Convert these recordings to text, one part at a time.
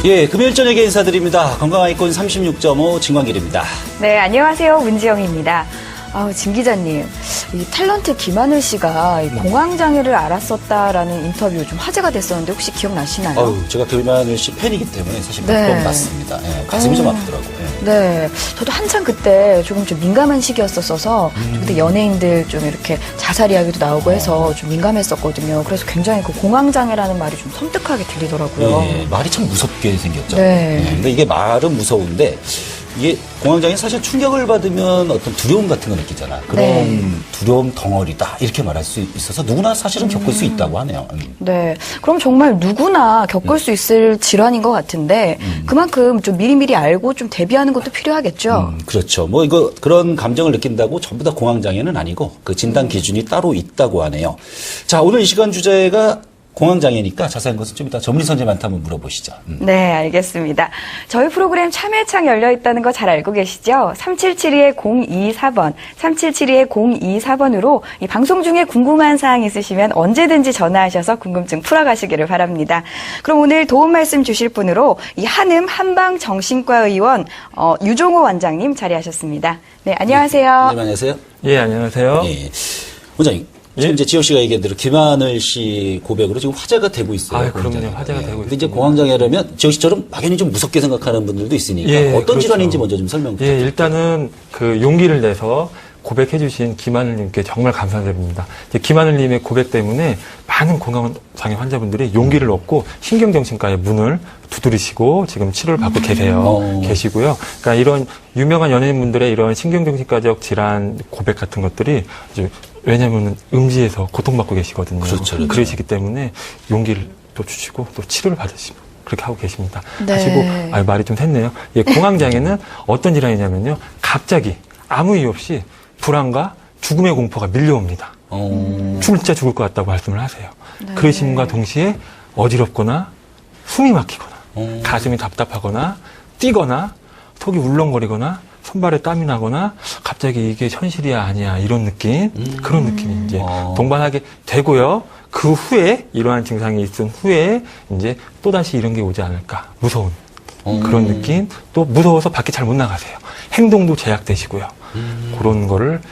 예, 금요일 저녁에 인사드립니다. 건강아이콘 36.5 진광길입니다. 네, 안녕하세요. 문지영입니다. 진 기자님, 이 탤런트 김하늘 씨가 공황장애를 앓았었다라는 인터뷰 좀 화제가 됐었는데 혹시 기억나시나요? 제가 김하늘 씨 팬이기 때문에 사실 몇 번 봤습니다. 예, 가슴이 좀 아프더라고요. 예. 네, 저도 한참 그때 조금 좀 민감한 시기였었어서 그때 연예인들 좀 이렇게 자살 이야기도 나오고 해서 좀 민감했었거든요. 그래서 굉장히 그 공황장애라는 말이 좀 섬뜩하게 들리더라고요. 예, 말이 참 무섭게 생겼죠. 네. 예, 근데 이게 말은 무서운데 이게 공황장애 사실 충격을 받으면 어떤 두려움 같은 거 느끼잖아. 그런 네. 두려움 덩어리다 이렇게 말할 수 있어서 누구나 사실은 겪을 수 있다고 하네요. 네. 그럼 정말 누구나 겪을 수 있을 질환인 것 같은데 그만큼 좀 미리미리 알고 좀 대비하는 것도 필요하겠죠. 그렇죠. 뭐 이거 그런 감정을 느낀다고 전부 다 공황장애는 아니고 그 진단 기준이 따로 있다고 하네요. 자, 오늘 이 시간 주제가 공황장애니까 자세한 것은 좀 이따 전문의 선생님한테 한번 물어보시죠. 네, 알겠습니다. 저희 프로그램 참여창 열려 있다는 거 잘 알고 계시죠? 3772-024번, 3772-024번으로 이 방송 중에 궁금한 사항 있으시면 언제든지 전화하셔서 궁금증 풀어가시기를 바랍니다. 그럼 오늘 도움 말씀 주실 분으로 이 한음 한방정신과의원 유종호 원장님 자리하셨습니다. 네, 안녕하세요. 네, 안녕하세요. 예, 안녕하세요. 예. 원장님. 지금 이제 지영 씨가 얘기한 대로 김하늘 씨 고백으로 지금 화제가 되고 있어요. 그럼요. 공황장애가. 화제가 되고 근데 이제 있습니다. 공황장애라면 지영 씨처럼 막연히 좀 무섭게 생각하는 분들도 있으니까 예, 어떤 그렇죠. 질환인지 먼저 좀 설명 부탁드립니다. 일단은 그 용기를 내서 고백해주신 김하늘님께 정말 감사드립니다. 이제 김하늘님의 고백 때문에 많은 공황장애 환자분들이 용기를 얻고 신경정신과의 문을 두드리시고 지금 치료를 받고 계시고요. 그러니까 이런 유명한 연예인분들의 이런 신경정신과적 질환 고백 같은 것들이 이제 왜냐하면 음지에서 고통받고 계시거든요. 그렇죠. 그러시기 때문에 용기를 또 주시고 또 치료를 받으시고 그렇게 하고 계십니다. 네. 하시고 말이 좀 샜네요. 예, 공황장애는 어떤 질환이냐면요. 갑자기 아무 이유 없이 불안과 죽음의 공포가 밀려옵니다. 진짜 죽을 것 같다고 말씀을 하세요. 네. 그러심과 동시에 어지럽거나 숨이 막히거나 가슴이 답답하거나 뛰거나 속이 울렁거리거나 손발에 땀이 나거나 갑자기 이게 현실이야 아니야 이런 느낌 그런 느낌이 이제 동반하게 되고요. 그 후에 이러한 증상이 있은 후에 이제 또다시 이런 게 오지 않을까 무서운 그런 느낌 또 무서워서 밖에 잘 못 나가세요. 행동도 제약되시고요. 그런 거를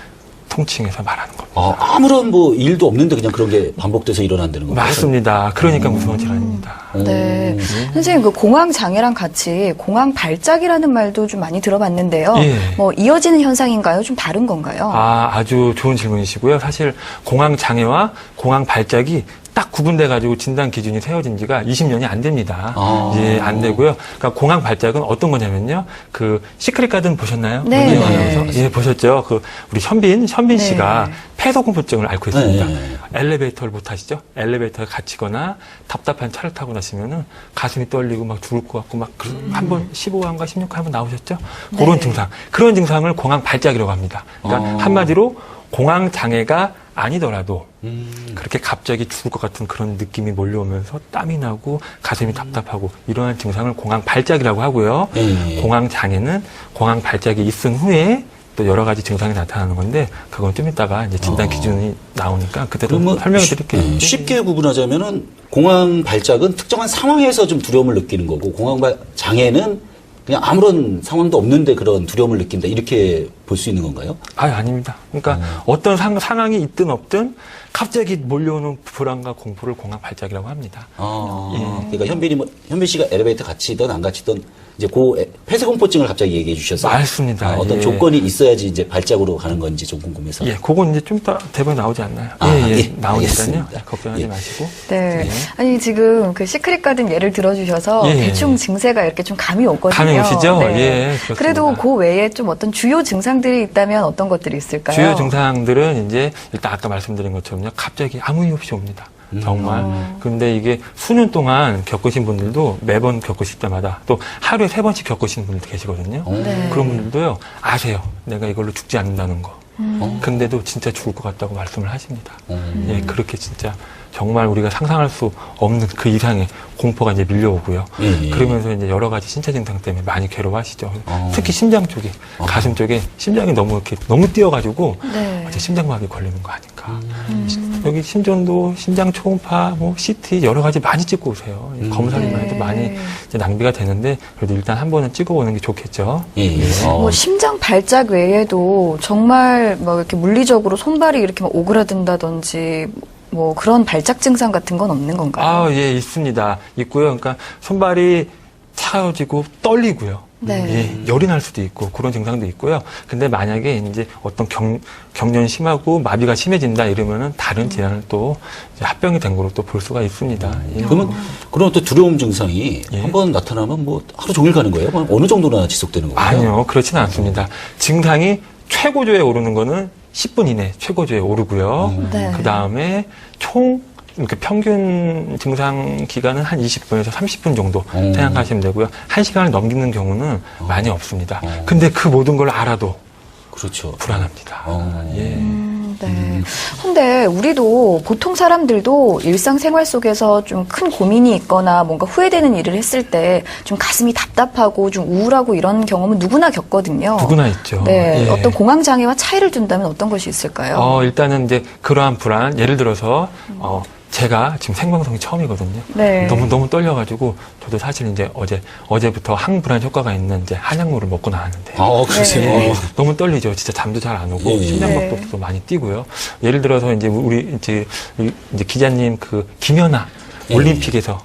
통칭해서 말하는 겁니다. 아무런 뭐 일도 없는데 그냥 그런 게 반복돼서 일어난다는 거죠? 맞습니다. 그러니까 무서운 질환입니다. 네. 선생님, 그 공황장애랑 같이 공황발작이라는 말도 좀 많이 들어봤는데요. 예. 뭐 이어지는 현상인가요? 좀 다른 건가요? 아주 좋은 질문이시고요. 사실 공황장애와 공황발작이 딱 구분돼가지고 진단 기준이 세워진 지가 20년이 안 됩니다. 예, 안 되고요. 그러니까 공황 발작은 어떤 거냐면요. 그 시크릿 가든 보셨나요? 네. 예, 보셨죠. 그 우리 현빈 네. 씨가 폐소공포증을 앓고 있습니다. 네. 엘리베이터를 못 타시죠? 엘리베이터에 갇히거나 답답한 차를 타고 나시면은 가슴이 떨리고 막 죽을 것 같고 막 한 번 15화인가 16화 한번 나오셨죠? 네. 그런 증상. 그런 증상을 공황 발작이라고 합니다. 그러니까 한마디로 공황 장애가 아니더라도 그렇게 갑자기 죽을 것 같은 그런 느낌이 몰려오면서 땀이 나고 가슴이 답답하고 이러한 증상을 공황 발작이라고 하고요. 공황 장애는 공황 발작이 있은 후에 또 여러 가지 증상이 나타나는 건데 그건 좀 이따가 이제 진단 기준이 나오니까 그때도 설명을 드릴게요. 쉽게 구분하자면은 공황 발작은 특정한 상황에서 좀 두려움을 느끼는 거고 공황 장애는 그냥 아무런 상황도 없는데 그런 두려움을 느낀다 이렇게 볼 수 있는 건가요? 아닙니다. 그러니까 어떤 상황이 있든 없든 갑자기 몰려오는 불안과 공포를 공황 발작이라고 합니다. 그러니까 현빈 씨가 엘리베이터 갇히든 안 갇히든 이제 폐쇄공포증을 갑자기 얘기해 주셔서 맞습니다. 어떤 조건이 있어야지 이제 발작으로 가는 건지 좀 궁금해서. 그건 이제 좀 이따 대본에 나오지 않나요? 나오니까요. 알겠습니다. 걱정하지 마시고. 네. 아니, 지금 그 시크릿 가든 예를 들어주셔서 대충 증세가 이렇게 좀 감이 오거든요. 감이 오시죠? 네. 그렇습니다. 그래도 그 외에 좀 어떤 주요 증상들이 있다면 어떤 것들이 있을까요? 주요 증상들은 이제 일단 아까 말씀드린 것처럼요. 갑자기 아무 이유 없이 옵니다. 정말. 근데 이게 수년 동안 겪으신 분들도 매번 겪으실 때마다 또 하루에 3번씩 겪으시는 분들도 계시거든요. 네. 그런 분들도요. 아세요. 내가 이걸로 죽지 않는다는 거. 근데도 진짜 죽을 것 같다고 말씀을 하십니다. 예, 그렇게 진짜 정말 우리가 상상할 수 없는 그 이상의 공포가 이제 밀려오고요. 그러면서 이제 여러 가지 신체 증상 때문에 많이 괴로워하시죠. 특히 심장 쪽에, 가슴 쪽에 심장이 너무 뛰어가지고 네. 심장마비 걸리는 거 아닐까. 여기 심전도, 심장 초음파, 뭐 CT 여러 가지 많이 찍고 오세요. 검사료만 해도 많이 이제 낭비가 되는데 그래도 일단 한 번은 찍어보는 게 좋겠죠. 예. 뭐 심장 발작 외에도 정말 뭐 이렇게 물리적으로 손발이 이렇게 막 오그라든다든지 뭐 그런 발작 증상 같은 건 없는 건가요? 아, 예, 있습니다. 있고요. 그러니까 손발이 차가워지고 떨리고요. 네. 예, 열이 날 수도 있고 그런 증상도 있고요. 근데 만약에 이제 어떤 경련이 심하고 마비가 심해진다 이러면은 다른 질환을 또 이제 합병이 된 거로 또 볼 수가 있습니다. 예. 그러면 그런 또 두려움 증상이 예. 한번 나타나면 뭐 하루 종일 가는 거예요? 뭐 어느 정도나 지속되는 거예요? 아니요, 그렇지는 않습니다. 증상이 최고조에 오르는 거는 10분 이내 최고조에 오르고요. 네. 그 다음에 총 이렇게 평균 증상 기간은 한 20분에서 30분 정도 생각하시면 되고요. 1시간을 넘기는 경우는 많이 없습니다. 근데 그 모든 걸 알아도 그렇죠. 불안합니다. 예. 네. 근데 우리도 보통 사람들도 일상생활 속에서 좀 큰 고민이 있거나 뭔가 후회되는 일을 했을 때 좀 가슴이 답답하고 좀 우울하고 이런 경험은 누구나 겪거든요. 누구나 있죠. 네. 예. 어떤 공황장애와 차이를 둔다면 어떤 것이 있을까요? 일단은 이제 그러한 불안, 예를 들어서, 제가 지금 생방송이 처음이거든요. 네. 너무 떨려가지고, 저도 사실 이제 어제부터 항불안 효과가 있는 이제 한약물을 먹고 나왔는데. 그러세요. 네. 너무 떨리죠. 진짜 잠도 잘 안 오고, 예. 심장박동도 많이 뛰고요. 예를 들어서 이제 우리 이제 기자님 그 김연아 예. 올림픽에서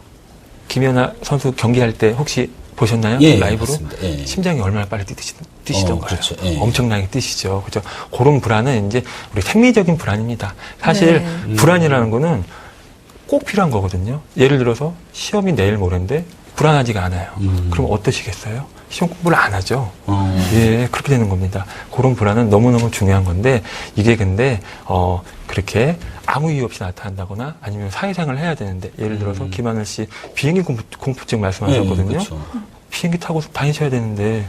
김연아 선수 경기할 때 혹시 보셨나요? 예, 라이브로? 맞습니다. 예. 심장이 얼마나 빨리 뛰시던가요? 그렇죠. 예. 엄청나게 뛰시죠. 그죠? 그런 불안은 이제 우리 생리적인 불안입니다. 사실 불안이라는 거는 꼭 필요한 거거든요. 예를 들어서 시험이 내일 모레인데 불안하지가 않아요. 그럼 어떠시겠어요? 시험 공부를 안 하죠. 예, 그렇게 되는 겁니다. 그런 불안은 너무너무 중요한 건데, 이게 근데, 그렇게 아무 이유 없이 나타난다거나 아니면 사회생활을 해야 되는데, 예를 들어서 김하늘 씨 비행기 공포증 말씀하셨거든요. 그렇죠. 비행기 타고 다니셔야 되는데,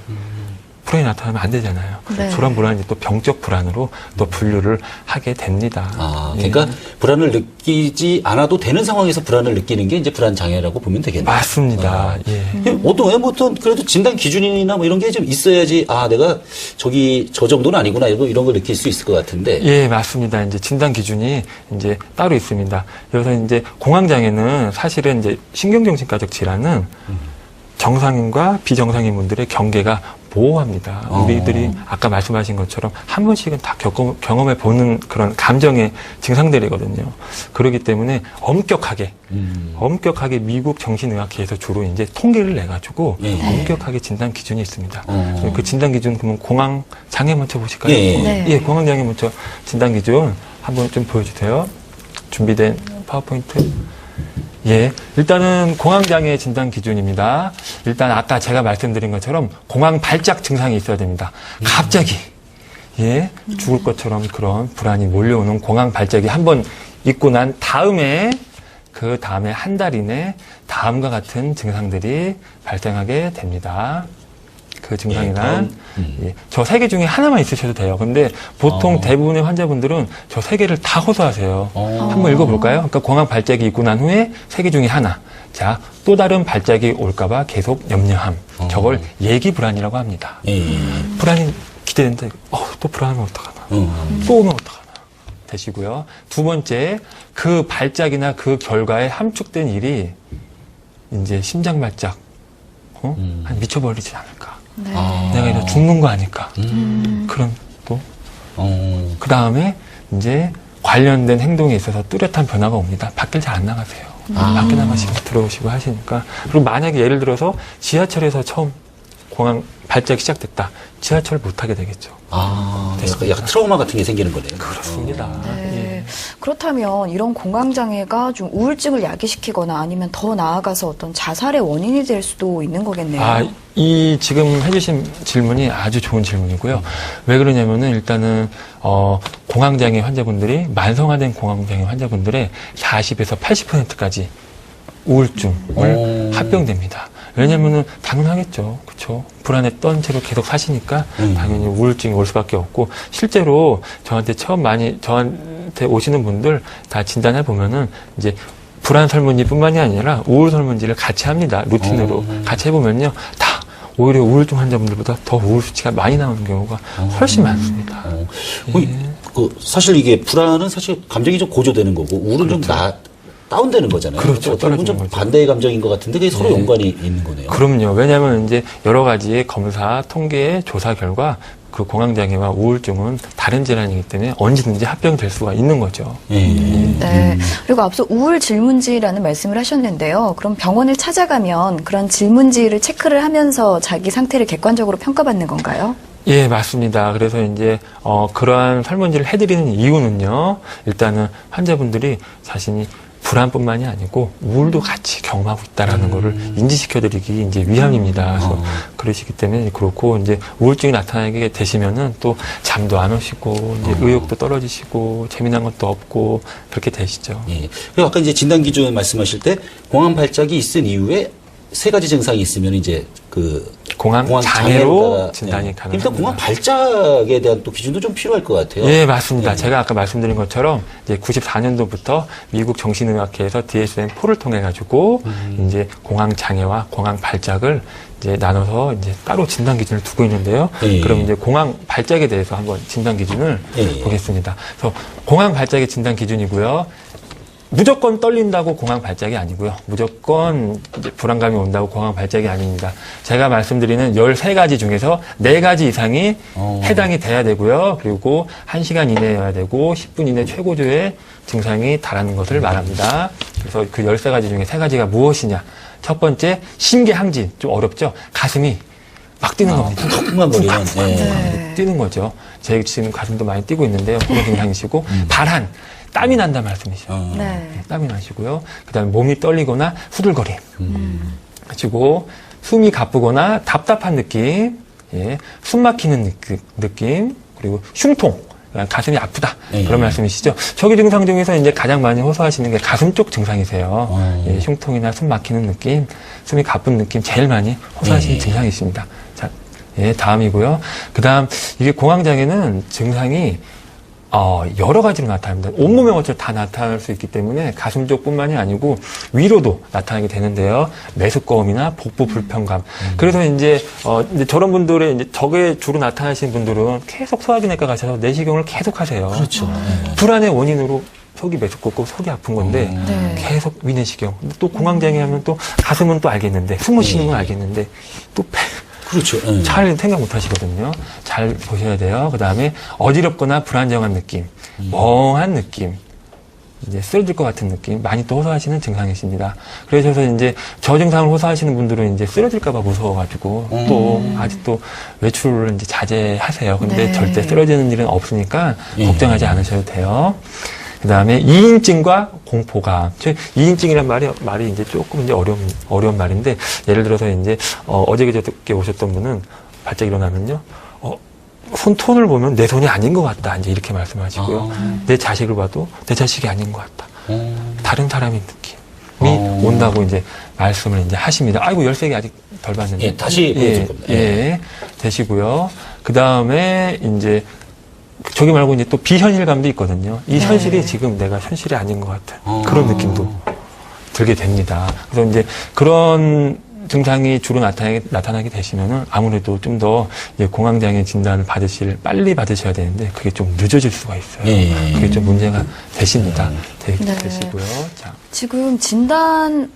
불안이 나타나면 안 되잖아요. 네. 저런 불안이 또 병적 불안으로 또 분류를 하게 됩니다. 그러니까 불안을 느끼지 않아도 되는 상황에서 불안을 느끼는 게 이제 불안 장애라고 보면 되겠네요. 맞습니다. 예. 보통 그래도 진단 기준이나 뭐 이런 게 좀 있어야지 내가 저 정도는 아니구나 이런 걸 느낄 수 있을 것 같은데. 예, 맞습니다. 이제 진단 기준이 이제 따로 있습니다. 그래서 이제 공황장애는 사실은 이제 신경정신과적 질환은 정상인과 비정상인 분들의 경계가 모호합니다. 우리들이 아까 말씀하신 것처럼 한 번씩은 다 경험해 보는 그런 감정의 증상들이거든요. 그렇기 때문에 엄격하게 미국 정신의학회에서 주로 이제 통계를 내가지고 엄격하게 진단 기준이 있습니다. 그 진단 기준 그러면 공황 장애 먼저 보실까요? 네. 공황 장애 먼저 진단 기준 한번 좀 보여주세요. 준비된 파워포인트. 예, 일단은 공황장애 진단 기준입니다. 일단 아까 제가 말씀드린 것처럼 공황 발작 증상이 있어야 됩니다. 갑자기 죽을 것처럼 그런 불안이 몰려오는 공황 발작이 한번 있고 난 다음에 그 다음에 한 달 이내 다음과 같은 증상들이 발생하게 됩니다. 그 증상이란 저 세 개 중에 하나만 있으셔도 돼요. 근데 보통 대부분의 환자분들은 저 세 개를 다 호소하세요. 한번 읽어볼까요? 그러니까 공황 발작이 있고 난 후에 세 개 중에 하나. 자, 또 다른 발작이 올까봐 계속 염려함. 저걸 예기 불안이라고 합니다. 불안이 기대된다. 또 불안하면 어떡하나. 또 오면 어떡하나. 되시고요. 두 번째, 그 발작이나 그 결과에 함축된 일이 이제 심장 발작. 한 미쳐버리지 않을까. 네. 내가 이거 죽는 거 아닐까. 그런 또. 그 다음에 이제 관련된 행동에 있어서 뚜렷한 변화가 옵니다. 밖에 잘 안 나가세요. 밖에 나가시고 들어오시고 하시니까. 그리고 만약에 예를 들어서 지하철에서 처음 공황 발작이 시작됐다. 지하철을 못 타게 되겠죠. 약간 트라우마 같은 게 생기는 거네요. 그렇습니다. 네. 그렇다면 이런 공황장애가 좀 우울증을 야기시키거나 아니면 더 나아가서 어떤 자살의 원인이 될 수도 있는 거겠네요. 이 지금 해주신 질문이 아주 좋은 질문이고요. 왜 그러냐면은 일단은 공황장애 환자분들이 만성화된 공황장애 환자분들의 40에서 80%까지 우울증을 합병됩니다. 왜냐면은 당연하겠죠. 그렇죠? 불안했던 채로 계속 사시니까 당연히 우울증이 올 수밖에 없고 실제로 저한테 저한테 오시는 분들 다 진단해 보면은 이제 불안 설문지뿐만이 아니라 우울 설문지를 같이 합니다. 루틴으로 같이 해보면요, 다 오히려 우울증 환자분들보다 더 우울 수치가 많이 나오는 경우가 훨씬 많습니다. 사실 이게 불안은 사실 감정이 좀 고조되는 거고 우울은 좀 다운되는 거잖아요. 그렇죠. 어떻게 보면 좀 떨어지는 거죠. 반대의 감정인 것 같은데 그게 서로 연관이 있는 거네요. 그럼요. 왜냐하면 이제 여러 가지의 검사, 통계, 조사 결과 그 공황장애와 우울증은 다른 질환이기 때문에 언제든지 합병될 수가 있는 거죠. 네. 그리고 앞서 우울 질문지라는 말씀을 하셨는데요. 그럼 병원을 찾아가면 그런 질문지를 체크를 하면서 자기 상태를 객관적으로 평가받는 건가요? 예, 맞습니다. 그래서 이제 그러한 설문지를 해드리는 이유는요. 일단은 환자분들이 자신이 불안뿐만이 아니고 우울도 같이 경험하고 있다라는 거를 인지시켜드리기 이제 위함입니다. 그래서 그러시기 때문에 그렇고 이제 우울증이 나타나게 되시면은 또 잠도 안 오시고 이제 의욕도 떨어지시고 재미난 것도 없고 그렇게 되시죠. 예. 그리고 아까 이제 진단 기준 말씀하실 때 공황 발작이 있은 이후에 세 가지 증상이 있으면 이제 그 공황 장애로 진단이 가능합니다. 일단 공황 발작에 대한 또 기준도 좀 필요할 것 같아요. 예, 맞습니다. 예. 제가 아까 말씀드린 것처럼 이제 94년도부터 미국 정신의학회에서 DSM-4를 통해 가지고 이제 공황 장애와 공황 발작을 이제 나눠서 이제 따로 진단 기준을 두고 있는데요. 예. 그럼 이제 공황 발작에 대해서 한번 진단 기준을 예. 보겠습니다. 그래서 공황 발작의 진단 기준이고요. 무조건 떨린다고 공황 발작이 아니고요. 무조건 이제 불안감이 온다고 공황 발작이 아닙니다. 제가 말씀드리는 13가지 중에서 4가지 이상이 해당이 돼야 되고요. 그리고 1시간 이내여야 되고 10분 이내 최고조의 증상이 달하는 것을 말합니다. 그래서 그 13가지 중에 3가지가 무엇이냐. 첫 번째, 심계항진. 좀 어렵죠? 가슴이 막 뛰는 겁니다. 쿵쿵거리는. 네. 뛰는 거죠. 제 지금 가슴도 많이 뛰고 있는데요. 그런 증상이시고 발한. 땀이 난다 말씀이시죠. 네. 땀이 나시고요. 그 다음에 몸이 떨리거나 후들거림. 그리고 숨이 가쁘거나 답답한 느낌, 예, 숨 막히는 느낌, 그리고 흉통, 가슴이 아프다. 그런 말씀이시죠. 저기 증상 중에서 이제 가장 많이 호소하시는 게 가슴 쪽 증상이세요. 예, 흉통이나 숨 막히는 느낌, 숨이 가쁜 느낌 제일 많이 호소하시는 증상이십니다. 자, 예, 다음이고요. 그 다음, 이게 공황장애는 증상이 여러 가지로 나타납니다. 온몸에 어차피 다 나타날 수 있기 때문에 가슴 쪽뿐만이 아니고 위로도 나타나게 되는데요. 메스꺼움이나 복부 불편감. 그래서 이제 저런 분들의 이제 저게 주로 나타나시는 분들은 계속 소화기내과 가셔서 내시경을 계속 하세요. 그렇죠. 불안의 원인으로 속이 메스껍고 속이 아픈 건데 네. 계속 위내시경. 또 공황장애 하면 또 가슴은 또 알겠는데 숨을 쉬는 건 알겠는데 또 그렇죠. 잘 생각 못 하시거든요. 잘 보셔야 돼요. 그 다음에 어지럽거나 불안정한 느낌, 멍한 느낌, 이제 쓰러질 것 같은 느낌, 많이 또 호소하시는 증상이십니다. 그래서 이제 저 증상을 호소하시는 분들은 이제 쓰러질까봐 무서워가지고 또 아직도 외출을 이제 자제하세요. 근데 네. 절대 쓰러지는 일은 없으니까 걱정하지 않으셔도 돼요. 그 다음에 이인증과 공포감. 이인증이란 말이 이제 조금 이제 어려운 말인데, 예를 들어서 이제, 어제 그저께 오셨던 분은 발작 일어나면요, 손톤을 보면 내 손이 아닌 것 같다. 이제 이렇게 말씀하시고요. 내 자식을 봐도 내 자식이 아닌 것 같다. 다른 사람의 느낌이 온다고 이제 말씀을 이제 하십니다. 아이고, 13개 아직 덜 봤는데. 예, 다시 보여줄 겁니다. 예, 되시고요. 그 다음에 이제, 저기 말고 이제 또 비현실감도 있거든요. 이 현실이 지금 내가 현실이 아닌 것 같아요. 그런 느낌도 들게 됩니다. 그래서 이제 그런 증상이 주로 나타나게 되시면은 아무래도 좀 더 공황장애 진단을 빨리 받으셔야 되는데 그게 좀 늦어질 수가 있어요. 그게 좀 문제가 되십니다. 되시고요. 자. 지금 진단들을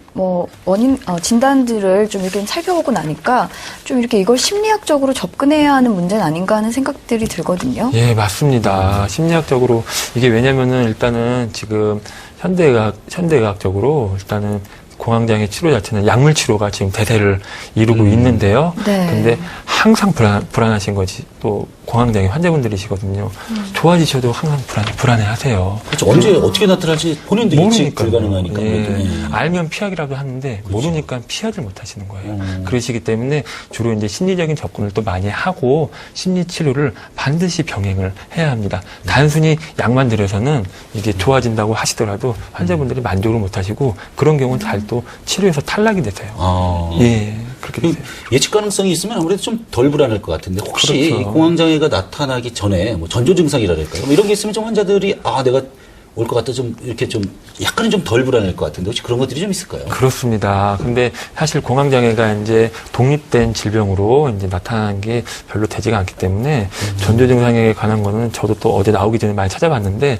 좀 이렇게 살펴보고 나니까 좀 이렇게 이걸 심리학적으로 접근해야 하는 문제는 아닌가 하는 생각들이 들거든요. 예, 맞습니다. 심리학적으로 이게 왜냐면은 일단은 지금 현대의학적으로 일단은 공황장애 치료 자체는 약물 치료가 지금 대세를 이루고 있는데요. 네. 근데 항상 불안하신 거지 또 공황장애 환자분들이시거든요. 좋아지셔도 항상 불안해 하세요. 그렇죠. 언제 어떻게 나타날지 본인도 예측 불가능하니까. 예. 알면 피하기라도 하는데 그렇죠. 모르니까 피하지 못하시는 거예요. 그러시기 때문에 주로 이제 심리적인 접근을 또 많이 하고 심리 치료를 반드시 병행을 해야 합니다. 단순히 약만 들여서는 이게 좋아진다고 하시더라도 환자분들이 만족을 못하시고 그런 경우는 잘 또 치료에서 탈락이 되세요. 예, 그렇게 되세요. 예측 가능성이 있으면 아무래도 좀 덜 불안할 것 같은데 혹시 그렇죠. 공황장애가 나타나기 전에 뭐 전조 증상이라 할까요? 뭐 이런 게 있으면 좀 환자들이 내가 올 것 같다 좀 이렇게 좀 약간은 좀 덜 불안할 것 같은데 혹시 그런 것들이 좀 있을까요? 그렇습니다. 근데 사실 공황장애가 이제 독립된 질병으로 이제 나타나는 게 별로 되지가 않기 때문에 전조 증상에 관한 거는 저도 또 어제 나오기 전에 많이 찾아봤는데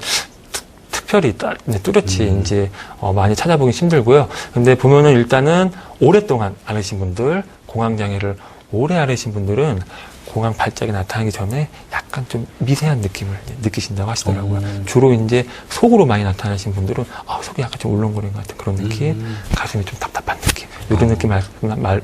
특별히 뚜렷이 이제 많이 찾아보기 힘들고요. 근데 보면은 일단은 오랫동안 앓으신 분들, 공황장애를 오래 앓으신 분들은 공황 발작이 나타나기 전에 약간 좀 미세한 느낌을 느끼신다고 하시더라고요. 주로 이제 속으로 많이 나타나신 분들은 속이 약간 좀 울렁거리는 것 같은 그런 느낌, 가슴이 좀 답답한 느낌, 이런 느낌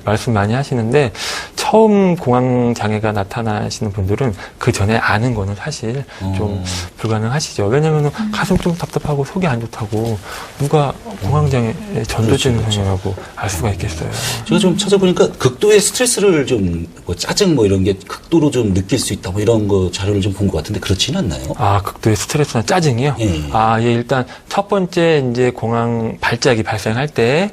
말씀 많이 하시는데 처음 공황 장애가 나타나시는 분들은 그 전에 아는 거는 사실 좀 불가능하시죠. 왜냐면은 가슴 좀 답답하고 속이 안 좋다고 누가 공황 장애 전조 증상이라고 알 수가 있겠어요. 제가 좀 찾아보니까 극도의 스트레스를 좀 뭐 짜증 뭐 이런 게 극도로 좀 느낄 수 있다 뭐 이런 거 자료를 좀 본 것 같은데 그렇지는 않나요? 극도의 스트레스나 짜증이요? 예. 예, 일단 첫 번째 이제 공황 발작이 발생할 때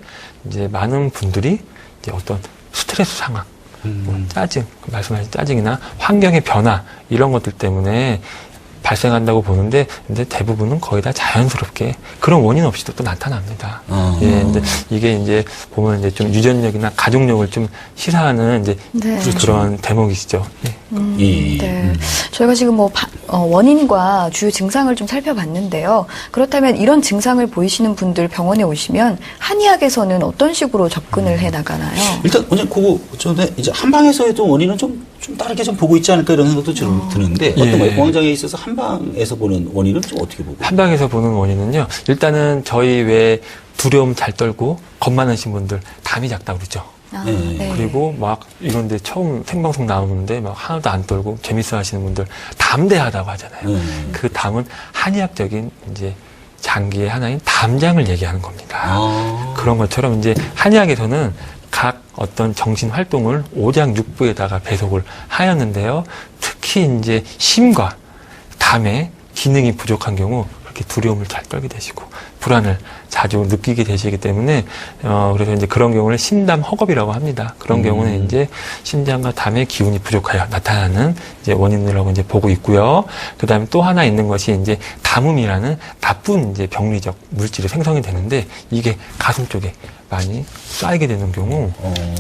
이제 많은 분들이 이제 어떤 스트레스 상황, 뭐 짜증, 말씀하신 짜증이나 환경의 변화 이런 것들 때문에 발생한다고 보는데, 근데 대부분은 거의 다 자연스럽게 그런 원인 없이도 또 나타납니다. 예, 근데 이게 이제 보면 이제 좀 유전력이나 가족력을 좀 시사하는 이제 네. 그런 대목이시죠. 예. 네. 저희가 지금 뭐 원인과 주요 증상을 좀 살펴봤는데요. 그렇다면 이런 증상을 보이시는 분들 병원에 오시면 한의학에서는 어떤 식으로 접근을 해 나가나요? 일단 원장님 그거 전에 이제 한방에서의 원인은 좀 다르게 좀 보고 있지 않을까 이런 생각도 좀 드는데 어떤 거예요? 공황장애에 있어서 한방에서 보는 원인은 좀 어떻게 보고? 한방에서 보는 원인은요. 일단은 저희 왜 두려움 잘 떨고 겁 많으신 분들 담이 작다고 그러죠. 네. 그리고 막 이런데 처음 생방송 나오는데 막 하나도 안 떨고 재밌어 하시는 분들 담대하다고 하잖아요. 그 담은 한의학적인 이제 장기의 하나인 담장을 얘기하는 겁니다. 그런 것처럼 이제 한의학에서는 각 어떤 정신 활동을 오장육부에다가 배속을 하였는데요. 특히 이제 심과 담의 기능이 부족한 경우 그렇게 두려움을 잘 떨게 되시고 불안을 자주 느끼게 되시기 때문에 그래서 이제 그런 경우를 심담 허겁이라고 합니다. 그런 경우는 이제 심장과 담의 기운이 부족하여 나타나는 이제 원인이라고 이제 보고 있고요. 그다음에 또 하나 있는 것이 이제 담음이라는 나쁜 이제 병리적 물질이 생성이 되는데 이게 가슴 쪽에 많이 쌓이게 되는 경우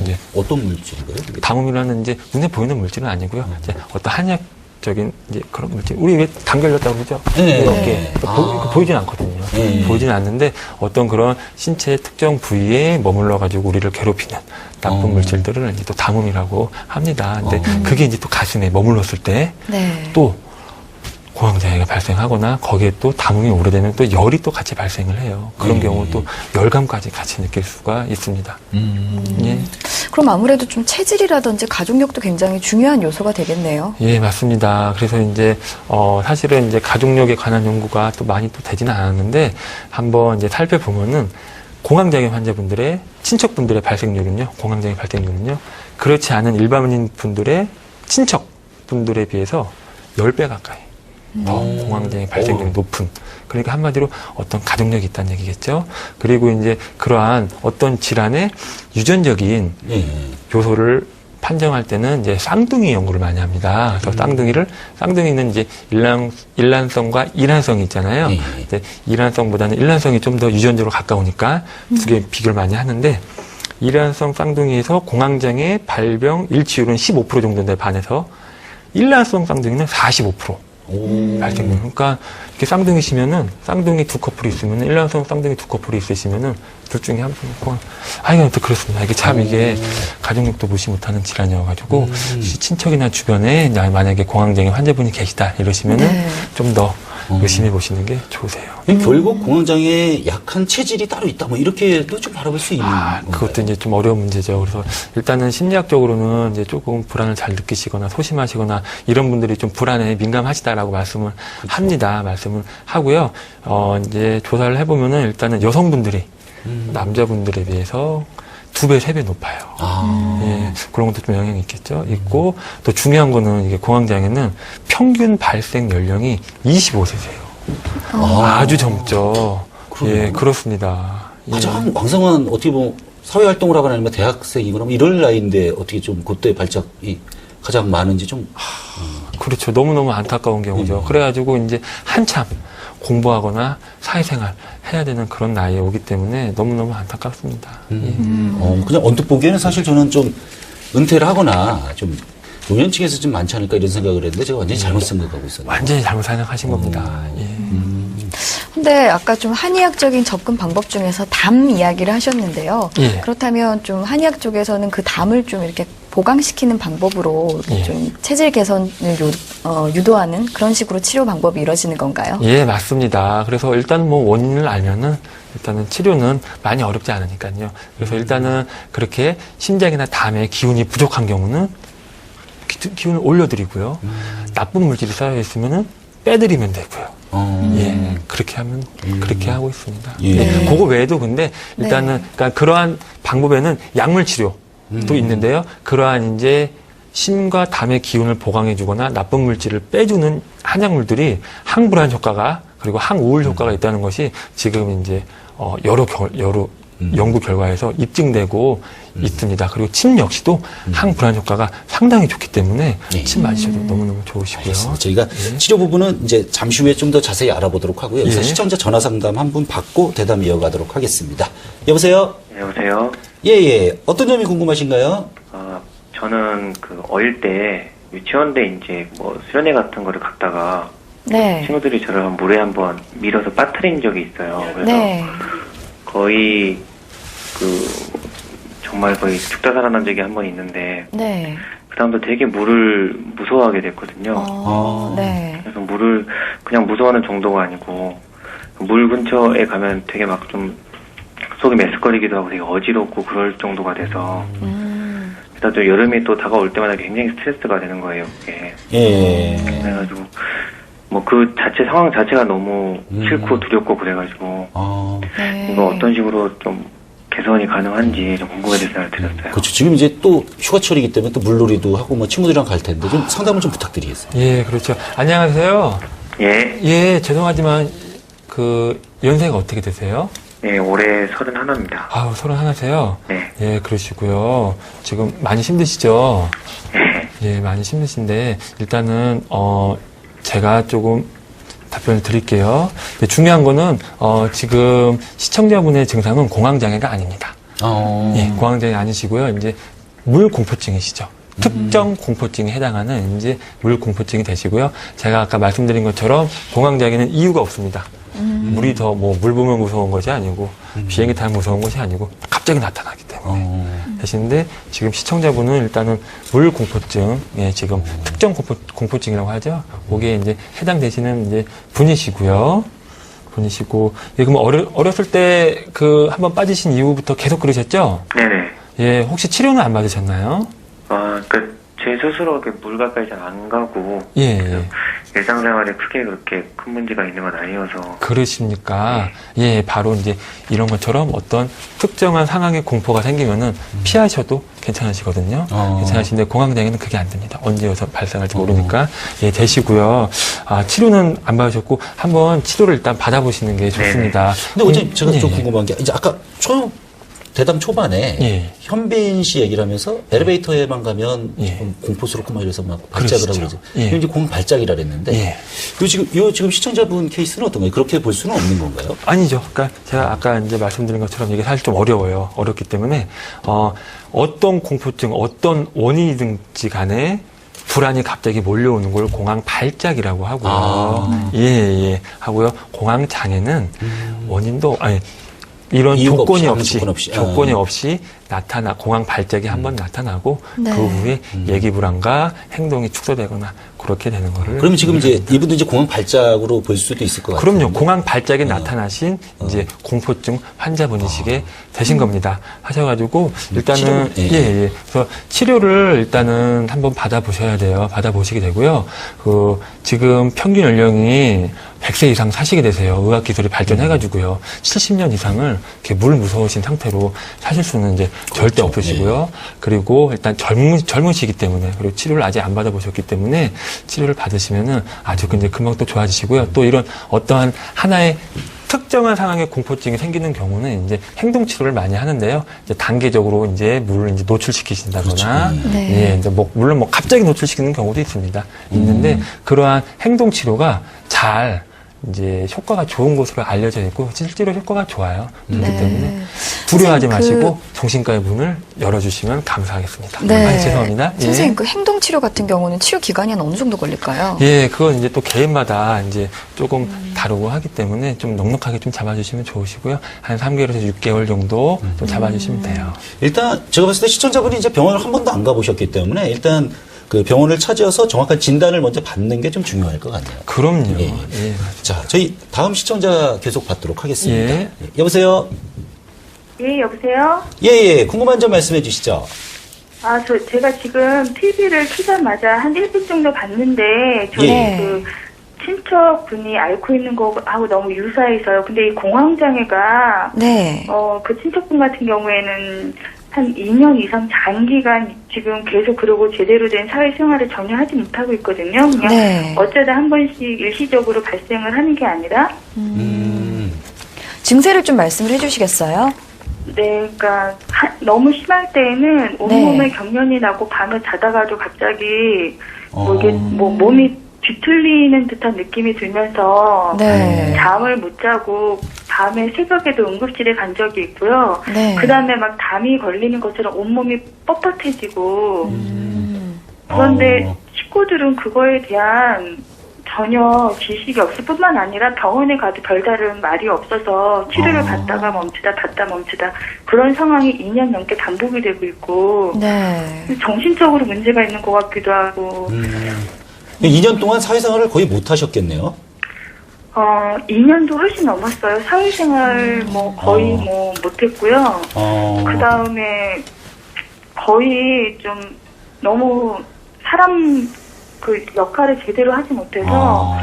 이제 어떤 물질인가요? 그게? 담음이라는 이제 눈에 보이는 물질은 아니고요. 이제 어떤 한약적인 이제 그런 물질. 우리 왜 담 걸렸다고 그러죠? 네. 이렇게 보이진 않거든요. 보이진 않는데 어떤 그런 신체의 특정 부위에 머물러 가지고 우리를 괴롭히는 나쁜 물질들을 이제 또 담음이라고 합니다. 근데 그게 이제 또 가슴에 머물렀을 때 또 공황장애가 발생하거나 거기에 또 담음이 오래되면 또 열이 또 같이 발생을 해요. 그런 경우 또 열감까지 같이 느낄 수가 있습니다. 예. 그럼 아무래도 좀 체질이라든지 가족력도 굉장히 중요한 요소가 되겠네요. 예, 맞습니다. 그래서 이제 사실은 이제 가족력에 관한 연구가 또 많이 또 되지는 않았는데 한번 이제 살펴보면은 공황장애 환자분들의 친척분들의 발생률은요, 공황장애 발생률은요, 그렇지 않은 일반인 분들의 친척분들에 비해서 10배 가까이 더 공황장애 발생률이 높은, 그러니까 한마디로 어떤 가족력이 있다는 얘기겠죠. 그리고 이제 그러한 어떤 질환의 유전적인 요소를 판정할 때는 이제 쌍둥이 연구를 많이 합니다. 그래서 쌍둥이는 이제 일란성과 이란성이 있잖아요. 근데 이란성보다는 일란성이 좀 더 유전적으로 가까우니까 두 개 비교를 많이 하는데, 이란성 쌍둥이에서 공황장애 발병 일치율은 15% 정도인데 반해서 일란성 쌍둥이는 45%. 발생률. 그러니까 이렇게 쌍둥이시면은 쌍둥이 두 커플이 있으면은 일란성 쌍둥이 두 커플이 있으시면은 둘 중에 한 분이 이건 또 그렇습니다. 이게 참 이게 가족력도 무시 못하는 질환이어가지고 친척이나 주변에 만약에 공황장애 환자분이 계시다 이러시면은 좀 더 의심해 보시는 게 좋으세요. 결국 공황장애에 약한 체질이 따로 있다 뭐 이렇게도 좀 바라볼 수 있는 건가요? 그것도 이제 좀 어려운 문제죠. 그래서 일단은 심리학적으로는 이제 조금 불안을 잘 느끼시거나 소심하시거나 이런 분들이 좀 불안에 민감하시다라고 말씀을 합니다. 말씀을 하고요. 이제 조사를 해보면은 일단은 여성분들이 남자분들에 비해서 2배, 3배 높아요. 예, 그런 것도 좀 영향이 있고, 또 중요한 거는 이게 공황장애는 평균 발생 연령이 25세세요. 아주 젊죠. 그러네요. 예, 그렇습니다. 가장 왕성한 어떻게 보면 사회활동을 하거나 아니면 대학생이거나 뭐 이럴 나이인데 어떻게 좀 그때 발작이 가장 많은지 좀. 그렇죠. 너무너무 안타까운 경우죠. 그래가지고 이제 한참 공부하거나 사회생활 해야 되는 그런 나이에 오기 때문에 너무너무 안타깝습니다. 예. 그냥 언뜻 보기에는 사실 저는 좀 은퇴를 하거나 좀 노년층에서 좀 많지 않을까 이런 생각을 했는데 제가 완전히 잘못 생각하고 있었네요. 완전히 잘못 생각하신 겁니다. 예. 근데 아까 좀 한의학적인 접근 방법 중에서 담 이야기를 하셨는데요. 예. 그렇다면 좀 한의학 쪽에서는 그 담을 좀 이렇게 보강시키는 방법으로 이렇게 예. 좀 체질 개선을 유도하는 그런 식으로 치료 방법이 이루어지는 건가요? 예, 맞습니다. 그래서 일단 뭐 원인을 알면은 일단은 치료는 많이 어렵지 않으니까요. 그래서 일단은 그렇게 심장이나 담에 기운이 부족한 경우는 기운을 올려드리고요. 나쁜 물질이 쌓여 있으면은 빼드리면 되고요. 예, 그렇게 하면 그렇게 하고 있습니다. 예. 네. 그거 외에도 근데 일단은 네. 그러니까 그러한 방법에는 약물 치료도 있는데요. 그러한 이제 심과 담의 기운을 보강해주거나 나쁜 물질을 빼주는 한약물들이 항불안 효과가 그리고 항우울 효과가 있다는 것이 지금 이제 여러 연구 결과에서 입증되고 있습니다. 그리고 침 역시도 항불안 효과가 상당히 좋기 때문에 네. 침 맞으셔도 너무너무 좋으시고요. 알겠습니다. 저희가 치료 부분은 이제 잠시 후에 좀 더 자세히 알아보도록 하고요. 여기서 예. 시청자 전화 상담 한 분 받고 대담 이어가도록 하겠습니다. 여보세요? 여보세요? 예. 어떤 점이 궁금하신가요? 저는 어릴 때 유치원 때 이제 수련회 같은 거를 갔다가 네. 친구들이 저를 물에 한번 밀어서 빠뜨린 적이 있어요. 그래서 네. 거의 정말 거의 죽다 살아난 적이 한 번 있는데 네. 그다음부터 되게 물을 무서워하게 됐거든요. 네. 그래서 물을 그냥 무서워하는 정도가 아니고 물 근처에 가면 되게 막 좀 속이 메스꺼리기도 하고 되게 어지럽고 그럴 정도가 돼서 그다음 또 여름이 또 다가올 때마다 굉장히 스트레스가 되는 거예요, 그게. 예. 그래가지고 그 상황 자체가 너무 싫고 두렵고 그래가지고 네. 이거 어떤 식으로 좀 개선이 가능한지 좀 궁금해서 전화를 드렸어요. 그렇죠. 지금 이제 또 휴가철이기 때문에 또 물놀이도 하고 친구들이랑 갈 텐데 좀 상담을 좀 부탁드리겠습니다. 예, 그렇죠. 안녕하세요. 예. 예, 죄송하지만 연세가 어떻게 되세요? 네, 올해 31입니다. 아우, 31세요? 네. 예, 그러시고요. 지금 많이 힘드시죠? 네. 예, 많이 힘드신데, 일단은, 제가 조금 답변을 드릴게요. 근데 중요한 거는, 지금 시청자분의 증상은 공황장애가 아닙니다. 예, 공황장애 아니시고요. 이제 물공포증이시죠. 특정 공포증에 해당하는 이제 물공포증이 되시고요. 제가 아까 말씀드린 것처럼 공황장애는 이유가 없습니다. 물이 더 물 보면 무서운 것이 아니고 비행기 타면 무서운 것이 아니고 갑자기 나타나기 때문에 되시는데 지금 시청자분은 일단은 물 공포증, 예, 지금 특정 공포증이라고 하죠. 거기에 이제 해당되시는 이제 분이시고요. 예, 그럼 어렸을 때 한번 빠지신 이후부터 계속 그러셨죠? 네네. 예, 혹시 치료는 안 받으셨나요? 제 스스로 물 가까이 잘 안 가고. 예. 일상생활에 크게 그렇게 큰 문제가 있는 건 아니어서. 그러십니까? 예, 바로 이제 이런 것처럼 어떤 특정한 상황에 공포가 생기면은 피하셔도 괜찮으시거든요. 괜찮으신데 공황장애는 그게 안 됩니다. 언제 발생할지 모르니까. 예, 되시고요. 치료는 안 받으셨고 한번 치료를 일단 받아보시는 게 좋습니다. 근데 원장님 제가 좀 예. 궁금한 게 이제 아까 대담 초반에 예. 현빈 씨 얘기를 하면서 엘리베이터에만 가면 예. 좀 공포스럽고 막 이래서 막 발작을 하고 그러시죠. 그러죠. 예. 이게 이제 공황발작이라 그랬는데 예. 지금 시청자분 케이스는 어떤 거예요? 그렇게 볼 수는 없는 건가요? 아니죠. 그러니까 제가 아까 이제 말씀드린 것처럼 이게 사실 좀 어려워요. 어렵기 때문에 어떤 공포증, 어떤 원인이든지 간에 불안이 갑자기 몰려오는 걸 공황 발작이라고 하고요. 예, 하고요. 공황 장애는 원인도 이런 이유가 조건이 없이, 없이 조건이 없이. 없이 공황 발작이 한번 나타나고 네. 그 후에 예기 불안과 행동이 축소되거나 그렇게 되는 거를. 그러면 지금 이제 이분도 이제 공황발작으로 볼 수도 있을 것 같아요. 그럼요. 공황 발작이 나타나신 이제 공포증 환자분이시게 되신 겁니다. 하셔가지고 일단은 치료? 예. 그래서 치료를 일단은 한번 받아보셔야 돼요. 받아보시게 되고요. 지금 평균 연령이 100세 이상 사시게 되세요. 의학 기술이 발전해가지고요. 70년 이상을 이렇게 물 무서우신 상태로 사실 수는 이제 절대 없으시고요. 그리고 일단 젊으시기 때문에 그리고 치료를 아직 안 받아보셨기 때문에 치료를 받으시면은 아주 이제 금방 또 좋아지시고요. 또 이런 어떠한 하나의 특정한 상황에 공포증이 생기는 경우는 이제 행동 치료를 많이 하는데요. 이제 단계적으로 이제 물을 이제 노출시키신다거나, 그렇죠. 네. 예, 이제 물론 갑자기 노출시키는 경우도 있습니다. 있는데 그러한 행동 치료가 잘 이제 효과가 좋은 것으로 알려져 있고 실제로 효과가 좋아요. 그렇기 네. 때문에 두려워하지 선생님, 마시고 정신과의 문을 열어주시면 감사하겠습니다. 네. 죄송합니다. 예. 선생님, 그 행동치료 같은 경우는 치료 기간이 한 어느 정도 걸릴까요? 예, 그건 이제 또 개인마다 이제 조금 다르고 하기 때문에 좀 넉넉하게 좀 잡아주시면 좋으시고요. 한 3개월에서 6개월 정도 좀 잡아주시면 돼요. 일단 제가 봤을 때 시청자분이 이제 병원을 한 번도 안 가보셨기 때문에 일단 그 병원을 찾아서 정확한 진단을 먼저 받는 게 좀 중요할 것 같네요. 그럼요. 예. 예. 자, 저희 다음 시청자 계속 받도록 하겠습니다. 예. 예, 여보세요? 예, 여보세요? 예, 궁금한 점 말씀해 주시죠. 제가 지금 TV를 키자마자 한 1분 정도 봤는데, 저희 예. 그 친척분이 앓고 있는 거하고 너무 유사해서요. 근데 이 공황장애가, 네. 그 친척분 같은 경우에는 한 2년 이상 장기간 지금 계속 그러고 제대로 된 사회생활을 전혀 하지 못하고 있거든요. 그냥 네. 어쩌다 한 번씩 일시적으로 발생을 하는 게 아니라, 증세를 좀 말씀을 해주시겠어요? 네, 그러니까 너무 심할 때에는 온몸에 경련이 나고 밤에 자다가도 갑자기 이게 몸이 뒤틀리는 듯한 느낌이 들면서 네. 잠을 못 자고 밤에 새벽에도 응급실에 간 적이 있고요. 네. 그다음에 막 담이 걸리는 것처럼 온몸이 뻣뻣해지고 그런데 식구들은 그거에 대한 전혀 지식이 없을 뿐만 아니라 병원에 가도 별다른 말이 없어서 치료를 받다가 멈추다 그런 상황이 2년 넘게 반복이 되고 있고 네. 정신적으로 문제가 있는 것 같기도 하고 2년 동안 사회생활을 거의 못 하셨겠네요. 2년도 훨씬 넘었어요. 사회생활 거의 못했고요. 그 다음에 거의 좀 너무 사람 그 역할을 제대로 하지 못해서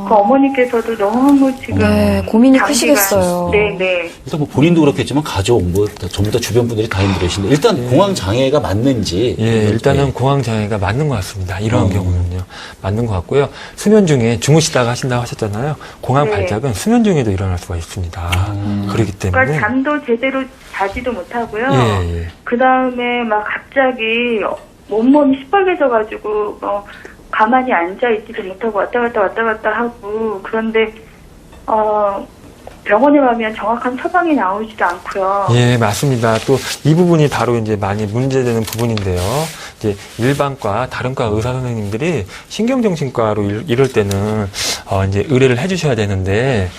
그 어머니께서도 너무 지금 네, 고민이 장기간- 크시겠어요. 네네. 일단 뭐 본인도 그렇겠지만 가족, 전부 다 주변 분들이 다 힘들으신데 일단 공황 장애가 맞는지. 예, 일단은 공황장애가 맞는 것 같습니다. 이러한 경우는요. 맞는 것 같고요. 수면 중에 주무시다가 하신다고 하셨잖아요. 공황 네. 발작은 수면 중에도 일어날 수가 있습니다. 그렇기 때문에. 그러니까 잠도 제대로 자지도 못하고요. 예, 예. 그 다음에 막 갑자기 온몸이 시뻘개져가지고 가만히 앉아 있지도 못하고 왔다 갔다 하고 그런데 병원에 가면 정확한 처방이 나오지도 않고요. 예, 맞습니다. 또 이 부분이 바로 이제 많이 문제되는 부분인데요. 이제 일반과 다른과 의사 선생님들이 신경정신과로 이럴 때는 이제 의뢰를 해주셔야 되는데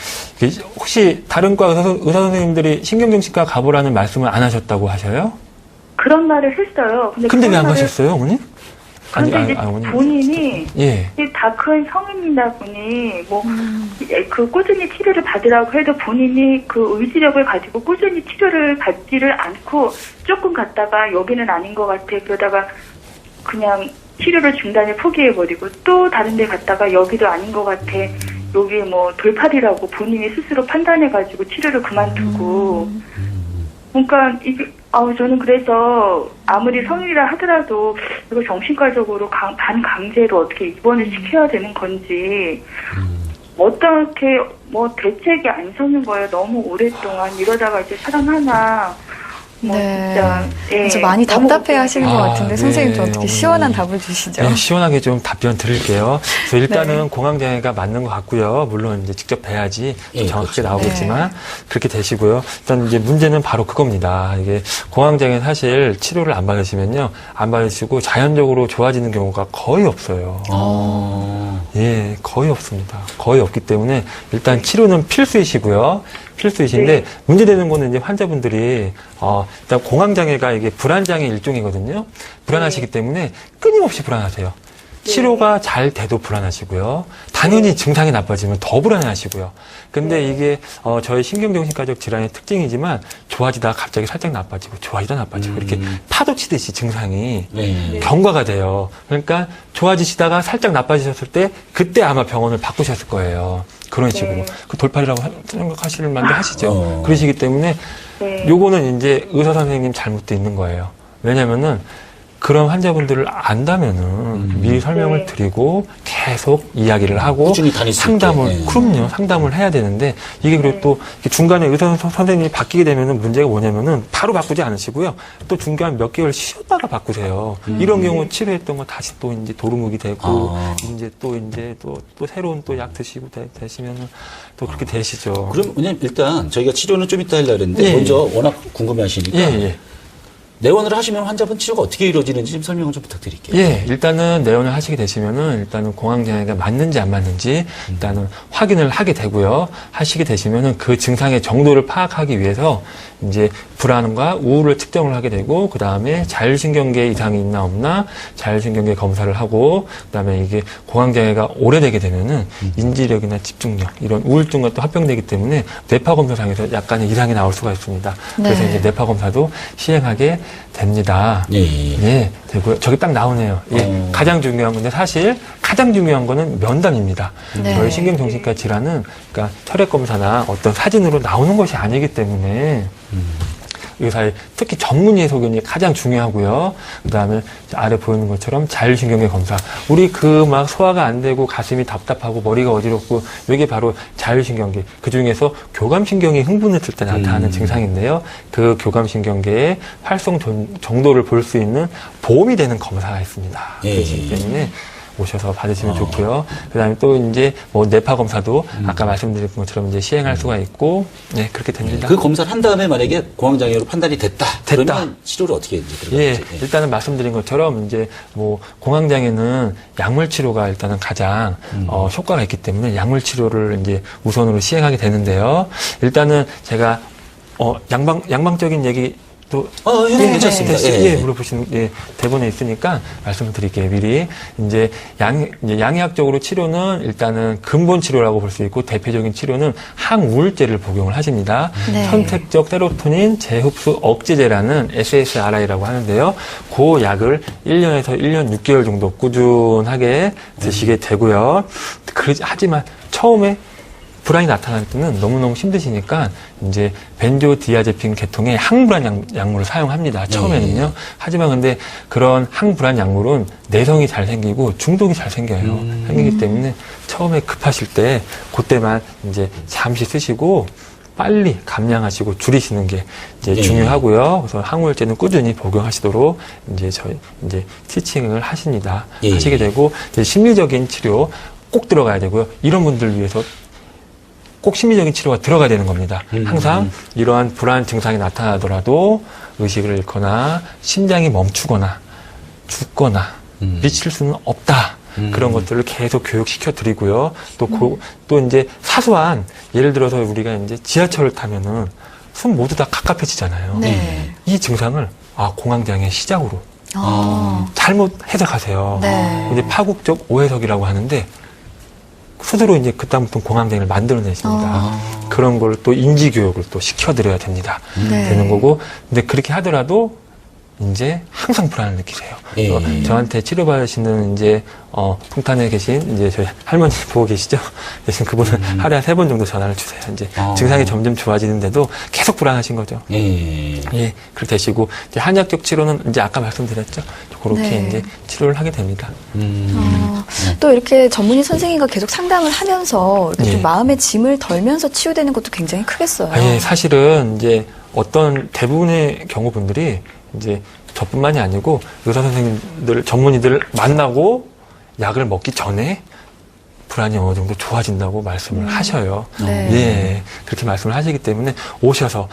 혹시 다른과 의사 선생님들이 신경정신과 가보라는 말씀을 안 하셨다고 하셔요? 그런 말을 했어요. 근데 왜 안 그런 말을- 가셨어요, 어머니? 근데 이제 어머니. 본인이 예. 다 큰 성인이다 보니 그 꾸준히 치료를 받으라고 해도 본인이 그 의지력을 가지고 꾸준히 치료를 받지를 않고 조금 갔다가 여기는 아닌 것 같아 그러다가 그냥 치료를 중단에 포기해버리고 또 다른 데 갔다가 여기도 아닌 것 같아 여기 돌팔이라고 본인이 스스로 판단해가지고 치료를 그만두고 그러니까 이게 저는 그래서 아무리 성인이라 하더라도 이거 정신과적으로 반강제로 어떻게 입원을 시켜야 되는 건지 어떻게 대책이 안 서는 거예요. 너무 오랫동안 이러다가 이제 사람 하나 진짜 그래서 많이 너무 답답해 하시는 것 같은데 네, 선생님 좀 어떻게 어머니. 시원한 답을 주시죠. 네, 시원하게 좀 답변 드릴게요. 그래서 일단은 공황장애가 맞는 것 같고요. 물론 이제 직접 뵈야지 좀 예, 정확하게 그렇죠. 나오겠지만 그렇게 되시고요. 일단 이제 문제는 바로 그겁니다. 이게 공황장애 사실 치료를 안 받으시면요, 안 받으시고 자연적으로 좋아지는 경우가 거의 없어요. 예, 거의 없습니다. 거의 없기 때문에 일단 치료는 필수이시고요. 필수이신데 문제되는 거는 이제 환자분들이 일단 공황장애가 이게 불안장애 일종이거든요. 불안하시기 때문에 끊임없이 불안하세요. 치료가 잘 돼도 불안하시고요. 당연히 증상이 나빠지면 더 불안해하시고요. 근데 이게 저희 신경정신과적 질환의 특징이지만 좋아지다가 갑자기 살짝 나빠지고 좋아지다 나빠지고 이렇게 파도 치듯이 증상이 경과가 돼요. 그러니까 좋아지시다가 살짝 나빠지셨을 때 그때 아마 병원을 바꾸셨을 거예요. 그런 식으로. 그 돌팔이라고 생각하실 만도 하시죠. 그러시기 때문에 요거는 이제 의사 선생님 잘못도 있는 거예요. 왜냐면은 그런 환자분들을 안다면은 미리 설명을 네. 드리고 계속 이야기를 하고 꾸준히 다닐 수 상담을, 있게. 그럼요, 상담을 해야 되는데 이게 그리고 또 중간에 의사 선생님이 바뀌게 되면은 문제가 뭐냐면은 바로 바꾸지 않으시고요. 또 중간 몇 개월 쉬었다가 바꾸세요. 이런 경우 치료했던 거 다시 또 이제 도루묵이 되고 이제 또 새로운 또 약 드시고 되시면은 또 그렇게 되시죠. 그럼 왜냐면 일단 저희가 치료는 좀 이따 하려고 했는데 예, 먼저 워낙 궁금해하시니까 예. 내원을 하시면 환자분 치료가 어떻게 이루어지는지 좀 설명을 좀 부탁드릴게요. 예, 일단은 내원을 하시게 되시면은 일단은 공황장애가 맞는지 안 맞는지 일단은 확인을 하게 되고요. 하시게 되시면은 그 증상의 정도를 파악하기 위해서 이제 불안과 우울을 측정을 하게 되고 그 다음에 자율신경계 이상이 있나 없나 자율신경계 검사를 하고 그 다음에 이게 공황장애가 오래되게 되면은 인지력이나 집중력 이런 우울증과 또 합병되기 때문에 뇌파 검사상에서 약간의 이상이 나올 수가 있습니다. 그래서 네. 이제 뇌파 검사도 시행하게 됩니다. 예. 예, 되고요. 저기 딱 나오네요. 예, 가장 중요한 건데 사실 가장 중요한 거는 면담입니다. 네. 저희 신경정신과 질환은 그러니까 혈액 검사나 어떤 사진으로 나오는 것이 아니기 때문에 의사의 특히 전문의 소견이 가장 중요하고요. 그다음에 아래 보이는 것처럼 자율신경계 검사. 우리 그 막 소화가 안 되고 가슴이 답답하고 머리가 어지럽고 이게 바로 자율신경계. 그 중에서 교감신경이 흥분했을 때 나타나는 증상인데요. 그 교감신경계의 활성 정도를 볼 수 있는 보험이 되는 검사가 있습니다. 예. 그렇기 때문에 오셔서 받으시면 좋고요. 그다음에 또 이제 뭐 뇌파 검사도 아까 말씀드린 것처럼 이제 시행할 수가 있고, 네 그렇게 됩니다. 그 검사를 한 다음에 만약에 공황장애로 판단이 됐다. 그러면 치료를 어떻게 이제 예, 들어갈지. 일단은 말씀드린 것처럼 이제 뭐 공황장애는 약물 치료가 일단은 가장 효과가 있기 때문에 약물 치료를 이제 우선으로 시행하게 되는데요. 일단은 제가 양방적인 얘기 또 괜찮습니다. 예, 물어보시는 대본에 있으니까 말씀을 드릴게요. 미리 이제 양의학적으로 치료는 일단은 근본 치료라고 볼 수 있고 대표적인 치료는 항우울제를 복용을 하십니다. 네. 선택적 세로토닌 재흡수 억제제라는 SSRI라고 하는데요. 그 약을 1년에서 1년 6개월 정도 꾸준하게 드시게 되고요. 하지만 처음에 불안이 나타날 때는 너무너무 힘드시니까 이제 벤조디아제핀 계통의 항불안 약물을 사용합니다. 처음에는요. 하지만 근데 그런 항불안 약물은 내성이 잘 생기고 중독이 잘 생겨요. 생기기 때문에 처음에 급하실 때 그때만 이제 잠시 쓰시고 빨리 감량하시고 줄이시는 게 이제 중요하고요. 그래서 항우울제는 꾸준히 복용하시도록 이제 이제 티칭을 하십니다. 하시게 되고 이제 심리적인 치료 꼭 들어가야 되고요. 이런 분들 위해서 꼭 심리적인 치료가 들어가야 되는 겁니다. 항상 이러한 불안 증상이 나타나더라도 의식을 잃거나 심장이 멈추거나 죽거나 미칠 수는 없다. 그런 것들을 계속 교육시켜 드리고요. 또 이제 사소한 예를 들어서 우리가 이제 지하철을 타면은 손 모두 다 갑갑해지잖아요. 네. 이 증상을 공황장애 시작으로 잘못 해석하세요. 네. 이제 파국적 오해석이라고 하는데 스스로 이제 그다음부터 공황장애를 만들어내십니다. 그런 걸 또 인지교육을 또 시켜드려야 됩니다. 네. 되는 거고, 근데 그렇게 하더라도 이제 항상 불안을 느끼세요. 그래서 저한테 치료받으시는 이제 풍탄에 계신 이제 저희 할머니 보고 계시죠? 대신 그분은 하루에 3번 정도 전화를 주세요. 이제 증상이 점점 좋아지는데도 계속 불안하신 거죠. 예, 그렇게 되시고 이제 한약적 치료는 이제 아까 말씀드렸죠. 그렇게 네. 이제 치료를 하게 됩니다. 또 이렇게 전문의 선생님과 계속 상담을 하면서 이렇게 예. 좀 마음의 짐을 덜면서 치유되는 것도 굉장히 크겠어요. 예, 사실은 이제 어떤 대부분의 경우분들이 이제 저뿐만이 아니고 의사 선생님들, 전문의들 만나고 약을 먹기 전에 불안이 어느 정도 좋아진다고 말씀을 하셔요. 네. 예, 그렇게 말씀을 하시기 때문에 오셔서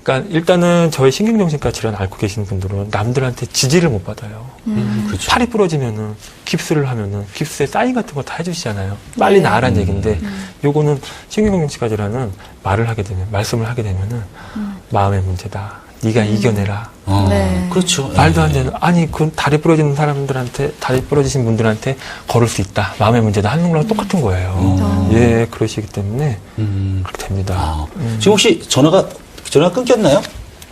그러니까 일단은 저희 신경정신과 질환 앓고 계시는 분들은 남들한테 지지를 못 받아요. 그렇죠. 팔이 부러지면은 깁스를 하면은 깁스에 사인 같은 거 다 해주시잖아요. 빨리 나으란 얘기인데 요거는 신경정신과 질환은 말씀을 하게 되면은 마음의 문제다. 네가 이겨내라. 네. 그렇죠. 말도 안 되는 아니 그 다리 부러지는 사람들한테 다리 부러지신 분들한테 걸을 수 있다. 마음의 문제다 하는 거랑 똑같은 거예요. 예, 그러시기 때문에 그렇게 됩니다. 지금 혹시 전화가 끊겼나요?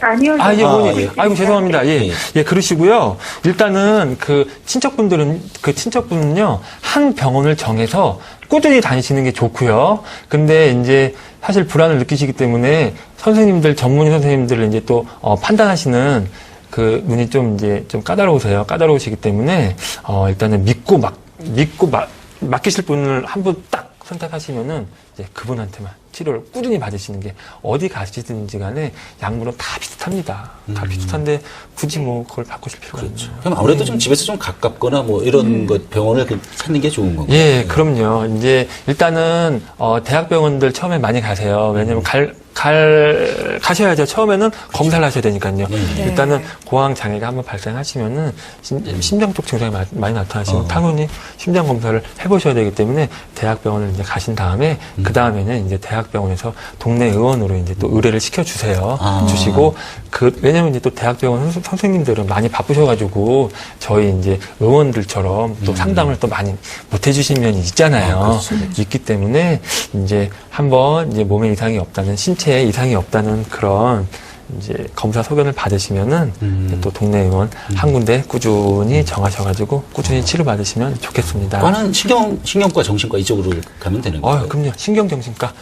아니요. 예, 어머니. 예. 아이고, 죄송합니다. 예. 예. 예, 그러시고요. 일단은 그 친척분은요, 한 병원을 정해서 꾸준히 다니시는 게 좋고요. 근데 이제 사실 불안을 느끼시기 때문에 전문의 선생님들을 이제 또 판단하시는 그 눈이 좀 이제 좀 까다로우세요. 까다로우시기 때문에 일단은 믿고 맡기실 분을 한 분 딱 선택하시면은 이제 그분한테만 치료를 꾸준히 받으시는 게 어디 가시든지 간에 약물은 다 비슷합니다. 다 비슷한데 굳이 뭐 그걸 바꾸실 필요가 그렇죠. 있나요? 그럼 아무래도 좀 집에서 좀 가깝거나 뭐 이런 것 병원을 찾는 게 좋은 건가요? 예, 그럼요. 이제 일단은 대학병원들 처음에 많이 가세요. 왜냐면 가셔야죠. 처음에는 검사를 하셔야 되니까요. 네. 일단은 고황 장애가 한번 발생하시면은 심장 쪽 증상이 많이 나타나시면 당연히 심장 검사를 해보셔야 되기 때문에 대학병원을 이제 가신 다음에 그 다음에는 이제 대학병원에서 동네 의원으로 이제 또 의뢰를 시켜주세요. 주시고 왜냐면 이제 또 대학병원 선생님들은 많이 바쁘셔가지고 저희 이제 의원들처럼 또 상담을 또 많이 못 해주신 면이 있잖아요. 있기 때문에 이제 한번 이제 몸에 이상이 없다는 신체에 이상이 없다는 그런 이제 검사 소견을 받으시면은 또 동네 의원 한 군데 꾸준히 정하셔가지고 꾸준히 치료 받으시면 좋겠습니다. 과는 신경과 정신과 이쪽으로 가면 되는 거예요? 그럼요. 신경정신과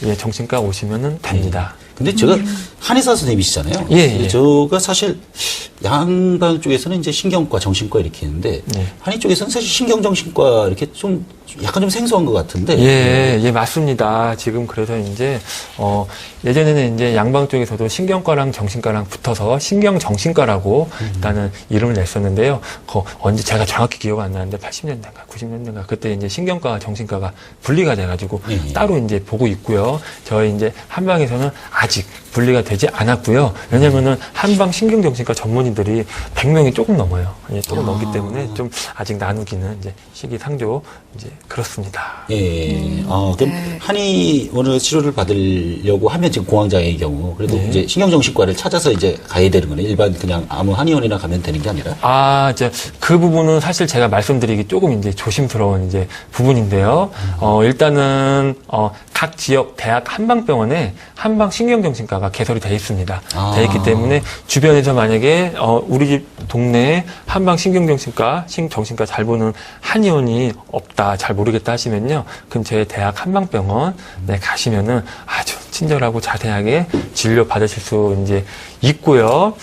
예, 정신과 오시면은 됩니다. 근데 제가 한의사 선생님이시잖아요. 예. 제가 사실 양방 쪽에서는 이제 신경과, 정신과 이렇게 있는데 예. 한의 쪽에서는 사실 신경정신과 이렇게 좀 약간 좀 생소한 것 같은데. 예, 맞습니다. 지금 그래서 이제 예전에는 이제 양방 쪽에서도 신경과랑 정신과랑 붙어서 신경정신과라고 일단은 이름을 냈었는데요. 언제 제가 정확히 기억 안 나는데 80년대인가 90년대인가 그때 이제 신경과와 정신과가 분리가 돼가지고 따로 이제 보고 있고요. 저희 이제 한방에서는 아직 분리가 되지 않았고요. 왜냐면은 한방 신경정신과 전문의들이 100명이 조금 넘어요. 예, 조금 넘기 때문에 좀 아직 나누기는 이제 시기상조 이제 그렇습니다. 예. 그럼 한의원을 치료를 받으려고 하면 지금 공황장애의 경우 그래도 이제 신경정신과를 찾아서 이제 가야 되는 거네. 일반 그냥 아무 한의원이나 가면 되는 게 아니라. 이제 그 부분은 사실 제가 말씀드리기 조금 이제 조심스러운 이제 부분인데요. 일단은 각 지역 대학 한방병원에 한방 신경정신과가 개설이 되어 있습니다. 되어 있기 때문에 주변에서 만약에 우리 집 동네에 한방 신경정신과, 정신과 잘 보는 한의원이 없다, 잘 모르겠다 하시면요. 근처에 대학 한방병원 가시면은 아주 친절하고 자세하게 진료 받으실 수 이제 있고요.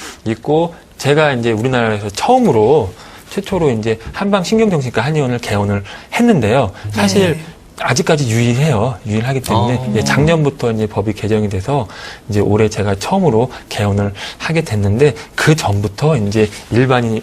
제가 이제 우리나라에서 최초로 이제 한방 신경정신과 한의원을 개원을 했는데요. 사실 아직까지 유일하기 때문에 작년부터 이제 법이 개정이 돼서 이제 올해 제가 처음으로 개원을 하게 됐는데 그 전부터 이제 일반인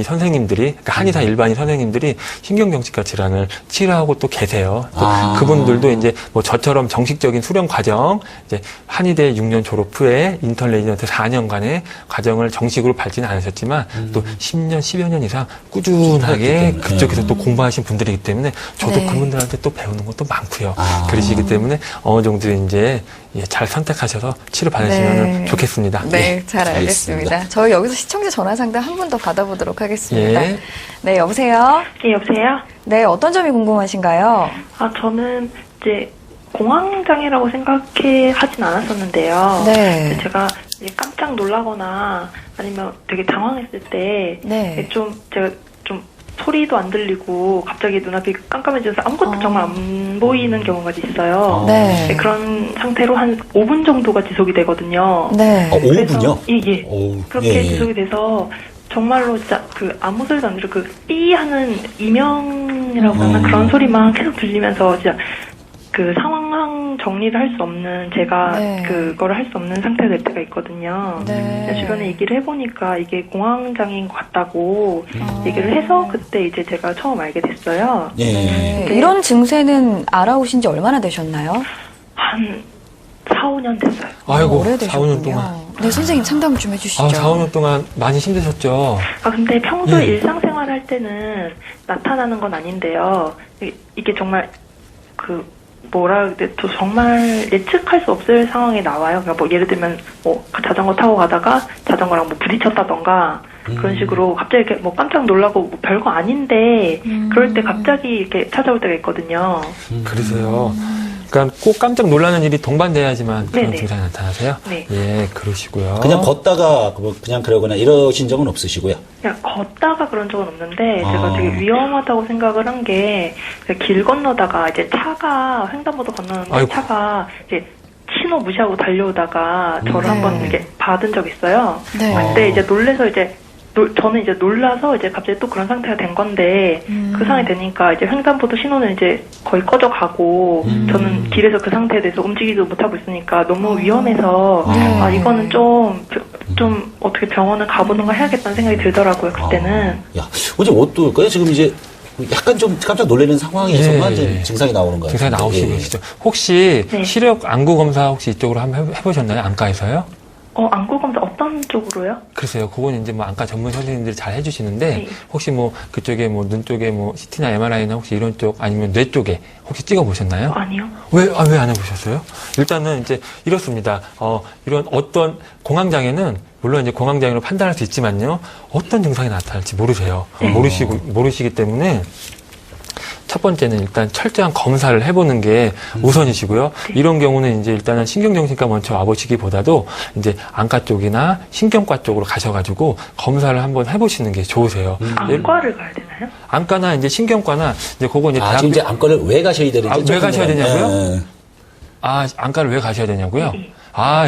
선생님들이 그러니까 한의사 일반인 선생님들이 신경정신과 질환을 치료하고 또 계세요. 또 그분들도 이제 뭐 저처럼 정식적인 수련 과정 이제 한의대 6년 졸업 후에 인턴 레지던트 4년간의 과정을 정식으로 밟지는 않으셨지만 또 10년, 10여 년 이상 꾸준하게 그쪽에서 또 공부하신 분들이기 때문에 저도 그분들한테 또 배우는 것도 많고요. 그러시기 때문에 어느 정도 이제 잘 선택하셔서 치료 받으시면 좋겠습니다. 네, 잘 알겠습니다. 저희 여기서 시청자 전화 상담 한 분 더 받아보도록 하겠습니다. 네, 여보세요? 네, 여보세요? 네, 어떤 점이 궁금하신가요? 저는 이제 공황장애라고 하진 않았었는데요. 네. 제가 이제 깜짝 놀라거나 아니면 되게 당황했을 때 제가 좀 소리도 안 들리고 갑자기 눈앞이 깜깜해져서 아무것도 정말 안 보이는 경우가 있어요. 네. 그런 상태로 한 5분 정도가 지속이 되거든요. 네. 5분요? 예. 그렇게 지속이 돼서 정말로 진짜 아무 소리도 안 들리고 삐 하는 이명이라고 하나 그런 소리만 계속 들리면서 진짜 상황 정리를 할 수 없는 제가 그거를 할 수 없는 상태가 될 때가 있거든요. 주변에 얘기를 해보니까 이게 공황장애인 것 같다고 얘기를 해서 그때 이제 제가 처음 알게 됐어요. 이런 증세는 알아오신 지 얼마나 되셨나요? 한 4, 5년 됐어요. 아이고, 4, 오래되셨군요. 5년 동안. 네, 선생님 상담 좀 해주시죠. 4, 5년 동안 많이 힘드셨죠? 근데 평소에 일상생활 할 때는 나타나는 건 아닌데요. 이게 정말 정말 예측할 수 없을 상황에 나와요. 그러니까 뭐 예를 들면 자전거 타고 가다가 자전거랑 뭐 부딪혔다던가 그런 식으로 갑자기 이렇게 뭐 깜짝 놀라고 뭐 별거 아닌데 그럴 때 갑자기 이렇게 찾아올 때가 있거든요. 그러세요. 그러니까 꼭 깜짝 놀라는 일이 동반돼야지만 그런 증상이 나타나세요? 네. 예, 그러시고요. 그냥 걷다가 그냥 그러거나 이러신 적은 없으시고요? 그냥 걷다가 그런 적은 없는데 제가 되게 위험하다고 생각을 한 게 길 건너다가 이제 차가 횡단보도 건너는데 차가 이제 신호 무시하고 달려오다가 저를 네. 한번 이렇게 받은 적이 있어요. 네. 그때 이제 놀래서 이제 저는 이제 놀라서 이제 갑자기 또 그런 상태가 된 건데 그 상황이 되니까 이제 횡단보도 신호는 이제 거의 꺼져가고 저는 길에서 그 상태에 대해서 움직이지도 못하고 있으니까 너무 위험해서 네. 아 이거는 좀 어떻게 병원을 가보는 걸 해야겠다는 생각이 들더라고요 그때는. 야, 어제 어떨까요? 지금 이제 약간 좀 깜짝 놀라는 상황에서만 예, 이제 예. 증상이 나오는 거예요. 증상이 나오시고 계시죠. 혹시 네. 시력 안구 검사 혹시 이쪽으로 한번 해보셨나요? 안과에서요? 안구 검사 어떤 쪽으로요? 글쎄요, 그건 이제 뭐 안과 전문 선생님들이 잘 해주시는데 네. 혹시 뭐 그쪽에 뭐 눈 쪽에 뭐 CT나 MRI나 혹시 이런 쪽 아니면 뇌 쪽에 혹시 찍어 보셨나요? 아니요. 왜 안 해보셨어요? 일단은 이제 이렇습니다. 이런 어떤 공황장애는 물론 이제 공황장애로 판단할 수 있지만요, 어떤 증상이 나타날지 모르세요. 모르시기 때문에 첫 번째는 일단 철저한 검사를 해보는 게 우선이시고요. 이런 경우는 이제 일단은 신경정신과 먼저 와보시기보다도 이제 안과 쪽이나 신경과 쪽으로 가셔가지고 검사를 한번 해보시는 게 좋으세요. 안과를 가야 되나요? 안과나 이제 신경과나 이제 그거 이제 지금 이제 안과를 왜 가셔야 되는지 왜 가셔야 되냐고요? 예. 안과를 왜 가셔야 되냐고요? 네.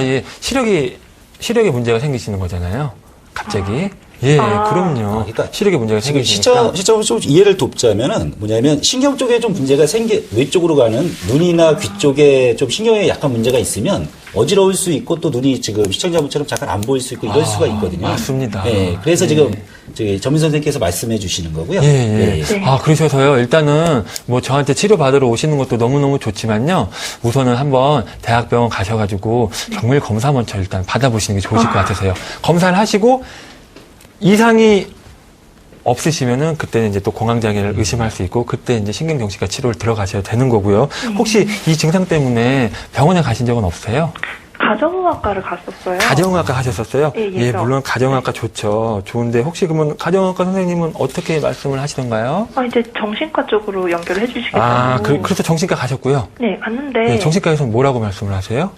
예, 시력에 문제가 생기시는 거잖아요. 갑자기. 예, 그럼요. 그러니까 시력에 문제가 지금 생기시니까. 시점을 좀 이해를 돕자면은 뭐냐면 신경 쪽에 좀 문제가 뇌 쪽으로 가는 눈이나 귀 쪽에 좀 신경에 약간 문제가 있으면 어지러울 수 있고 또 눈이 지금 시청자분처럼 잠깐 안 보일 수 있고 이럴 수가 있거든요. 맞습니다. 예, 그래서 예. 지금 저기 전민 선생님께서 말씀해 주시는 거고요. 예, 예. 네. 그러셔서요. 일단은 뭐 저한테 치료받으러 오시는 것도 너무너무 좋지만요. 우선은 한번 대학병원 가셔가지고 정밀 검사 먼저 일단 받아보시는 게 좋으실 것 같으세요. 검사를 하시고 이상이 없으시면은 그때는 이제 또 공황장애를 의심할 수 있고 그때 이제 신경정신과 치료를 들어가셔야 되는 거고요. 혹시 이 증상 때문에 병원에 가신 적은 없으세요? 가정의학과를 갔었어요. 가정의학과 하셨었어요? 예, 예, 물론 가정의학과 좋죠. 좋은데 혹시 그러면 가정의학과 선생님은 어떻게 말씀을 하시던가요? 이제 정신과 쪽으로 연결을 해주시겠다고. 그래서 정신과 가셨고요. 네, 갔는데. 네, 정신과에서는 뭐라고 말씀을 하세요?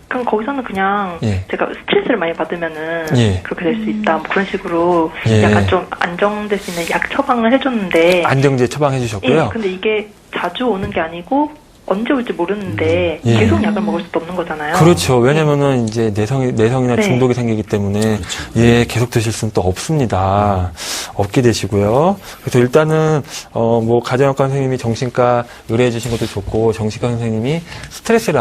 그럼 거기서는 그냥 예. 제가 스트레스를 많이 받으면은 예. 그렇게 될 수 있다. 뭐 그런 식으로 예. 약간 좀 안정될 수 있는 약 처방을 해줬는데. 안정제 처방해 주셨고요. 예, 근데 이게 자주 오는 게 아니고 언제 올지 모르는데 예. 계속 약을 먹을 수도 없는 거잖아요. 그렇죠. 왜냐면은 이제 내성이나 네. 중독이 생기기 때문에 예, 계속 드실 수는 또 없습니다. 없게 되시고요. 그래서 일단은 뭐 가정의학과 선생님이 정신과 의뢰해 주신 것도 좋고 정신과 선생님이 스트레스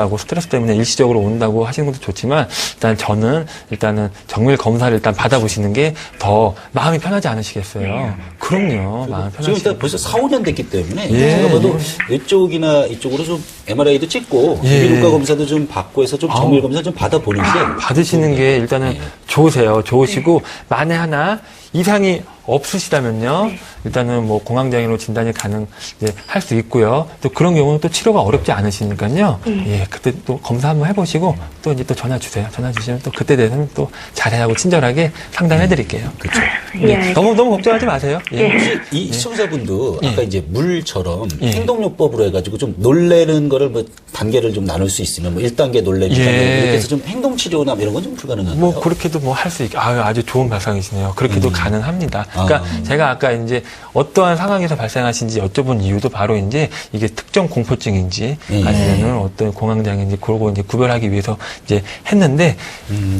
때문에 일시적으로 온다고 하시는 것도 좋지만 일단 저는 일단은 정밀 검사를 일단 받아보시는 게 더 마음이 편하지 않으시겠어요? 그럼요. 마음 지금 편하시. 일단 벌써 4, 5년 됐기 때문에 예. 제가 봐도 이쪽이나 이쪽으로 좀 MRI도 찍고 예. 비교과 검사도 좀 받고 해서 좀 정밀 검사 좀 받아보는 게 받으시는 게 일단은 좋으세요. 좋으시고 만에 하나 이상이 없으시다면요. 일단은 뭐 공황장애로 진단이 할 수 있고요. 또 그런 경우는 또 치료가 어렵지 않으시니까요. 예, 그때 또 검사 한번 해보시고 또 이제 또 전화 주세요. 전화 주시면 또 그때 대해서는 또 자세하고 친절하게 상담해드릴게요. 그렇죠. 예. 너무 걱정하지 마세요. 예. 혹시 이 시청자분도 예. 아까 이제 물처럼 예. 행동요법으로 해가지고 좀 놀래는 거를 뭐 단계를 좀 나눌 수 있으면 뭐 1단계 놀래, 2단계 예. 이렇게 해서 좀 행동치료나 이런 건 좀 불가능한가요? 뭐 그렇게도 뭐 할 수 있게 아주 좋은 발상이시네요. 그렇게도 가능합니다. 그러니까 제가 아까 이제 어떠한 상황에서 발생하신지 여쭤본 이유도 바로 이제 이게 특정 공포증인지 아니면은 어떤 공황장애인지 그러고 이제 구별하기 위해서 이제 했는데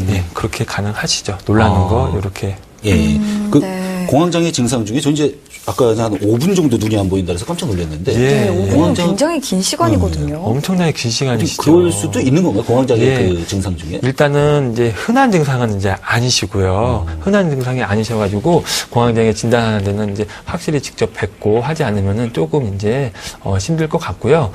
예, 그렇게 가능하시죠. 놀라는 거 이렇게. 예. 네. 공황장애 증상 중에 저 이제 아까 한 5분 정도 눈이 안 보인다 그래서 깜짝 놀랐는데 예. 네, 5분은 굉장히 긴 시간이거든요. 엄청나게 긴 시간이시죠. 그럴 수도 있는 건가요? 공황장애 예. 그 증상 중에? 일단은 이제 흔한 증상은 이제 아니시고요. 흔한 증상이 아니셔가지고 공황장애 진단하는 데는 이제 확실히 직접 뵙고 하지 않으면은 조금 이제 힘들 것 같고요.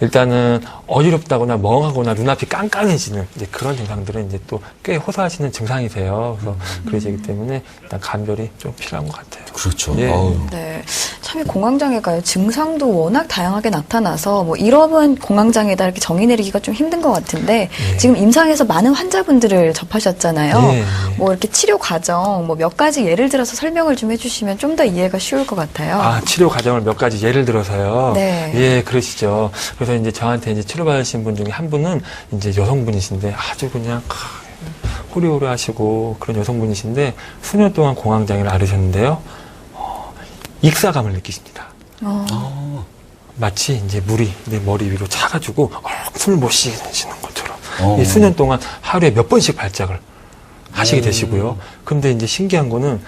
일단은 어지럽다거나 멍하거나 눈앞이 깜깜해지는 이제 그런 증상들은 이제 또 꽤 호소하시는 증상이세요. 그래서 그러시기 때문에 일단 감별이 좀 필요한 것 같아요. 그렇죠. 예. 네. 참 이 공황장애가요, 증상도 워낙 다양하게 나타나서 뭐 이러면 공황장애다 이렇게 정의 내리기가 좀 힘든 것 같은데 지금 임상에서 많은 환자분들을 접하셨잖아요. 예. 뭐 이렇게 치료 과정 뭐 몇 가지 예를 들어서 설명을 좀 해주시면 좀 더 이해가 쉬울 것 같아요. 치료 과정을 몇 가지 예를 들어서요. 네. 예, 그러시죠. 그래서 이제 저한테 이제 치료받으신 분 중에 한 분은 이제 여성분이신데 아주 그냥 호리호리 하시고 그런 여성분이신데 수년 동안 공황장애를 앓으셨는데요. 익사감을 느끼십니다. 마치 이제 물이 내 머리 위로 차가지고 숨을 못 쉬시는 것처럼 이 수년 동안 하루에 몇 번씩 발작을 하시게 되시고요. 근데 이제 신기한 거는,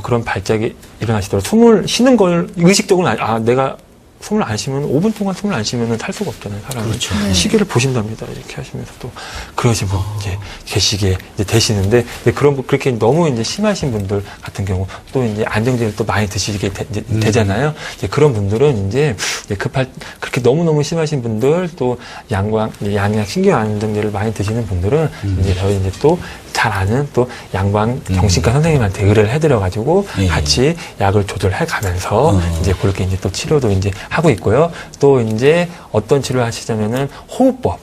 그런 발작이 일어나시더라도 숨을 쉬는 걸 의식적으로, 내가 숨을 안 쉬면, 5분 동안 숨을 안 쉬면은 살 수가 없잖아요, 사람은. 그렇죠. 시계를 보신답니다. 이렇게 하시면서 또, 그러신 분, 이제, 계시게 이제 되시는데, 이제 그렇게 너무 이제 심하신 분들 같은 경우, 또 이제 안정제를 또 많이 드시게 되잖아요. 이제 그런 분들은 이제 그렇게 너무너무 심하신 분들, 또 양약 신경 안정제를 많이 드시는 분들은, 이제 저희 이제 또, 잘 아는 또 양방 정신과 선생님한테 의뢰를 해드려가지고 예. 같이 약을 조절해 가면서 이제 그렇게 이제 또 치료도 이제 하고 있고요. 또 이제 어떤 치료를 하시자면은 호흡법,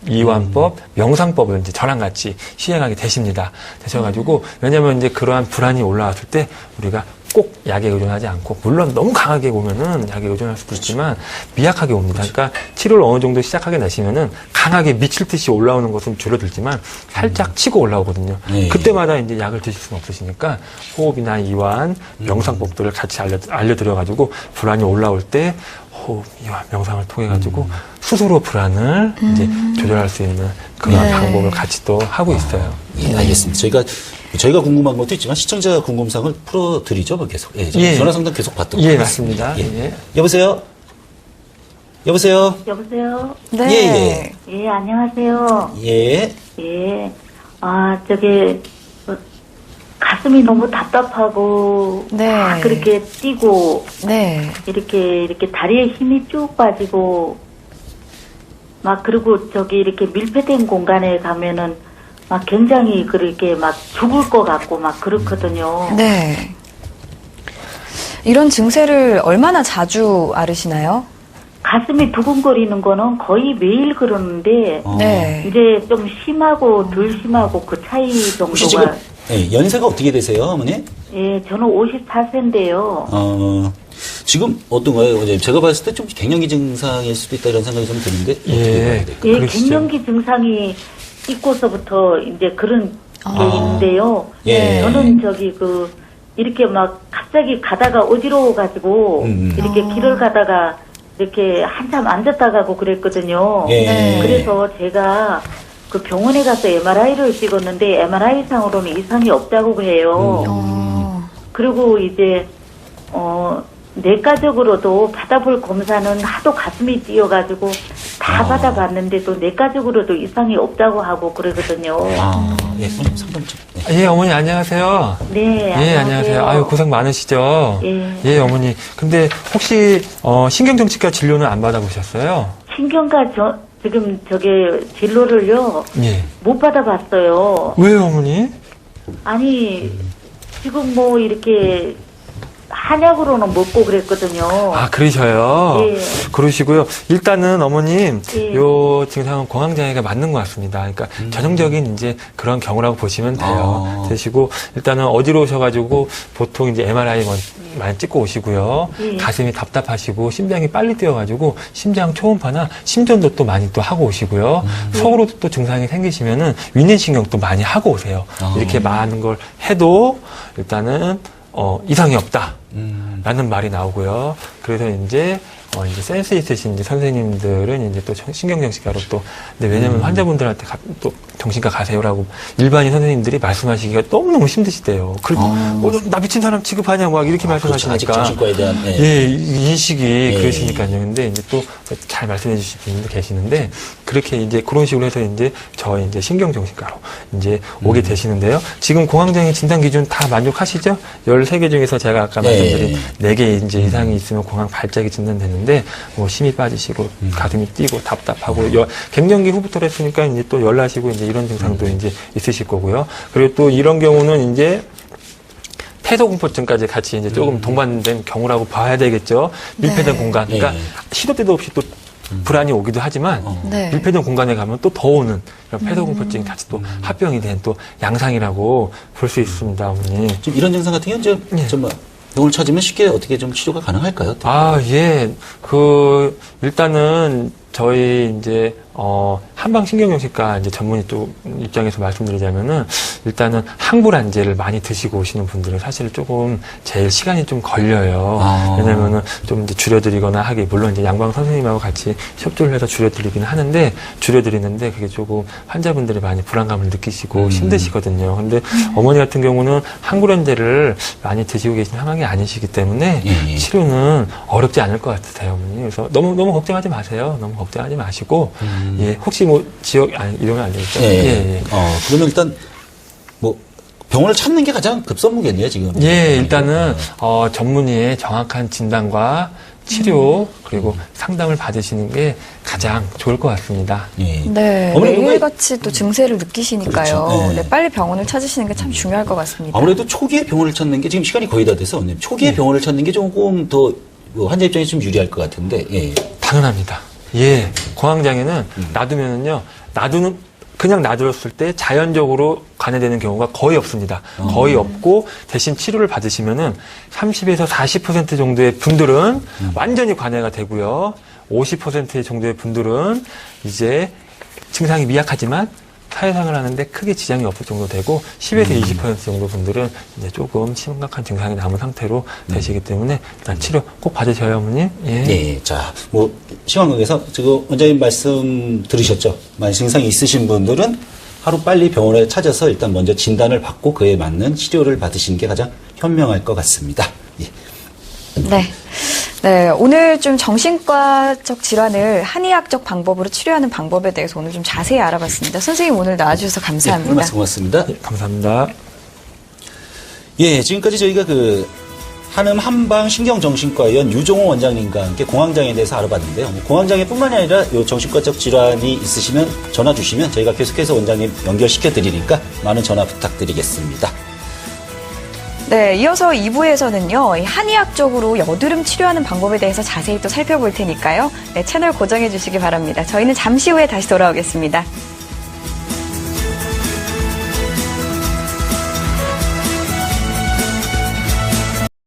이완법, 명상법을 이제 저랑 같이 시행하게 되셔가지고 왜냐면 이제 그러한 불안이 올라왔을 때 우리가 꼭 약에 의존하지 않고 물론 너무 강하게 오면은 약에 의존할 수도 있지만 미약하게 옵니다. 그러니까 치료를 어느 정도 시작하게 되시면은 강하게 미칠 듯이 올라오는 것은 줄어들지만 살짝 치고 올라오거든요. 네. 그때마다 이제 약을 드실 수는 없으시니까 호흡이나 이완, 명상법들을 같이 알려드려가지고 불안이 올라올 때 호흡, 이완, 명상을 통해가지고 스스로 불안을 이제 조절할 수 있는 그런 네. 방법을 같이 또 하고 있어요. 예, 알겠습니다. 저희가 궁금한 것도 있지만 시청자 궁금사항을 풀어드리죠, 뭐 계속. 예, 예. 전화 상담 계속 받도록 예, 하겠습니다. 맞습니다. 예. 예. 여보세요? 여보세요? 여보세요? 네. 예, 안녕하세요. 예. 예. 가슴이 너무 답답하고, 네. 막 그렇게 뛰고, 네. 이렇게 다리에 힘이 쭉 빠지고, 막, 그리고 이렇게 밀폐된 공간에 가면은, 막 굉장히 그렇게 막 죽을 것 같고, 막 그렇거든요. 네. 이런 증세를 얼마나 자주 앓으시나요? 가슴이 두근거리는 거는 거의 매일 그러는데, 네. 이제 좀 심하고 덜 심하고 그 차이 혹시 지금 정도가, 연세가 어떻게 되세요, 어머니? 예, 저는 54세인데요. 지금 어떤가요? 이제 제가 봤을 때 좀 갱년기 증상일 수도 있다 이런 생각이 좀 드는데 어떻게 예. 봐야 될까요? 예, 그러시죠. 갱년기 증상이 있고서부터 이제 그런 게 있는데요. 예. 저는 이렇게 막 갑자기 가다가 어지러워가지고 이렇게 길을 가다가 이렇게 한참 앉았다 가고 그랬거든요. 예. 네. 그래서 제가 그 병원에 가서 MRI를 찍었는데 MRI상으로는 이상이 없다고 해요. 그리고 이제 내과적으로도 받아볼 검사는 하도 가슴이 뛰어가지고 다 받아봤는데도 내과적으로도 이상이 없다고 하고 그러거든요. 예, 오늘 상담 좀. 예, 어머니 안녕하세요. 네, 예, 안녕하세요. 아유, 고생 많으시죠? 예. 예, 어머니. 근데 혹시 신경정신과 진료는 안 받아보셨어요? 신경과 지금 진로를요 예. 못 받아봤어요. 왜요, 어머니? 아니 지금 뭐 이렇게 한약으로는 먹고 그랬거든요. 아, 그러셔요? 예. 그러시고요. 일단은 어머님, 예. 요 증상은 공황장애가 맞는 것 같습니다. 그러니까 전형적인 이제 그런 경우라고 보시면 돼요. 되시고, 일단은 어지러우셔가지고 보통 이제 MRI 많이 찍고 오시고요. 예. 가슴이 답답하시고, 심장이 빨리 뛰어가지고, 심장 초음파나 심전도 또 많이 또 하고 오시고요. 속으로 또 증상이 생기시면은 윈내신경도 많이 하고 오세요. 이렇게 많은 걸 해도 일단은 이상이 없다. 라는 말이 나오고요. 그래서 이제 센스 있으신 이제 선생님들은 이제 또 신경정신과로 또, 근데 왜냐면 환자분들한테 또 정신과 가세요라고 일반인 선생님들이 말씀하시기가 너무너무 힘드시대요. 나 미친 사람 취급하냐, 막 이렇게 그렇죠. 아직 말씀하시니까. 정신과에 대한. 예, 인식이 그러시니까요. 근데 이제 또 잘 말씀해 주실 분도 계시는데, 그렇게 이제 그런 식으로 해서 이제 이제 신경정신과로 이제 오게 되시는데요. 지금 공황장애 진단 기준 다 만족하시죠? 13개 중에서 제가 아까 말씀드린 4개 이제 이상이 있으면 공황 발작이 진단되는데, 뭐 힘이 빠지시고, 가슴이 뛰고, 답답하고, 갱년기 후부터 했으니까 이제 또 열나시고, 이제 이런 증상도 이제 있으실 거고요. 그리고 또 이런 경우는 이제 폐소공포증까지 같이 이제 조금 동반된 경우라고 봐야 되겠죠. 밀폐된 네. 공간. 그러니까 시도 때도 없이 또 불안이 오기도 하지만 네. 밀폐된 공간에 가면 또 더 오는 이런 폐소공포증이 같이 또 합병이 된 또 양상이라고 볼 수 있습니다, 어머니. 좀 이런 증상 같은 경우는 좀 병원을 찾으면 쉽게 어떻게 좀 치료가 가능할까요? 아, 예. 일단은 저희 이제 한방신경정신과 이제 전문의 또 입장에서 말씀드리자면은 일단은 항불안제를 많이 드시고 오시는 분들은 사실 조금 제일 시간이 좀 걸려요. 왜냐면은 좀 이제 줄여드리거나 하기, 물론 이제 양방 선생님하고 같이 협조를 해서 줄여드리기는 하는데, 줄여드리는데 그게 조금 환자분들이 많이 불안감을 느끼시고 힘드시거든요. 근데 어머니 같은 경우는 항불안제를 많이 드시고 계신 상황이 아니시기 때문에 치료는 어렵지 않을 것 같으세요, 어머니. 그래서 너무 걱정하지 마세요. 너무 걱정하지 마시고, 예, 혹시 뭐 지역 이러면 안 되겠죠? 예. 그러면 일단 뭐 병원을 찾는 게 가장 급선무겠네요, 지금. 예, 일단은 전문의의 정확한 진단과 치료 그리고 상담을 받으시는 게 가장 좋을 것 같습니다. 예. 네, 어머니, 매일같이 또 증세를 느끼시니까요. 그렇죠. 네. 네, 빨리 병원을 찾으시는 게 참 중요할 것 같습니다. 아무래도 초기에 병원을 찾는 게 지금 시간이 거의 다 돼서 초기에 병원을 찾는 게 조금 더 환자 입장에서 좀 유리할 것 같은데. 예. 당연합니다. 예, 공황장애는 놔두면은요, 그냥 놔두었을 때 자연적으로 관해되는 경우가 거의 없습니다. 거의 없고 대신 치료를 받으시면은 30에서 40% 정도의 분들은 완전히 관해가 되고요. 50% 정도의 분들은 이제 증상이 미약하지만 사회생활을 하는데 크게 지장이 없을 정도 되고 10에서 20% 정도 분들은 이제 조금 심각한 증상이 남은 상태로 되시기 때문에 일단 치료 꼭 받으셔요, 어머님. 예. 예. 자, 뭐 시간국에서 지금 원장님 말씀 들으셨죠? 만약 증상이 있으신 분들은 하루 빨리 병원에 찾아서 일단 먼저 진단을 받고 그에 맞는 치료를 받으시는 게 가장 현명할 것 같습니다. 예. 네, 오늘 좀 정신과적 질환을 한의학적 방법으로 치료하는 방법에 대해서 오늘 좀 자세히 알아봤습니다. 선생님 오늘 나와주셔서 예, 감사합니다. 오늘 말씀 고맙습니다. 예, 감사합니다. 예, 지금까지 저희가 한음 한방신경정신과의원 유종호 원장님과 함께 공황장애에 대해서 알아봤는데요. 공황장애뿐만이 아니라 요 정신과적 질환이 있으시면 전화 주시면 저희가 계속해서 원장님 연결시켜 드리니까 많은 전화 부탁드리겠습니다. 네, 이어서 2부에서는요, 한의학적으로 여드름 치료하는 방법에 대해서 자세히 또 살펴볼 테니까요. 네, 채널 고정해 주시기 바랍니다. 저희는 잠시 후에 다시 돌아오겠습니다.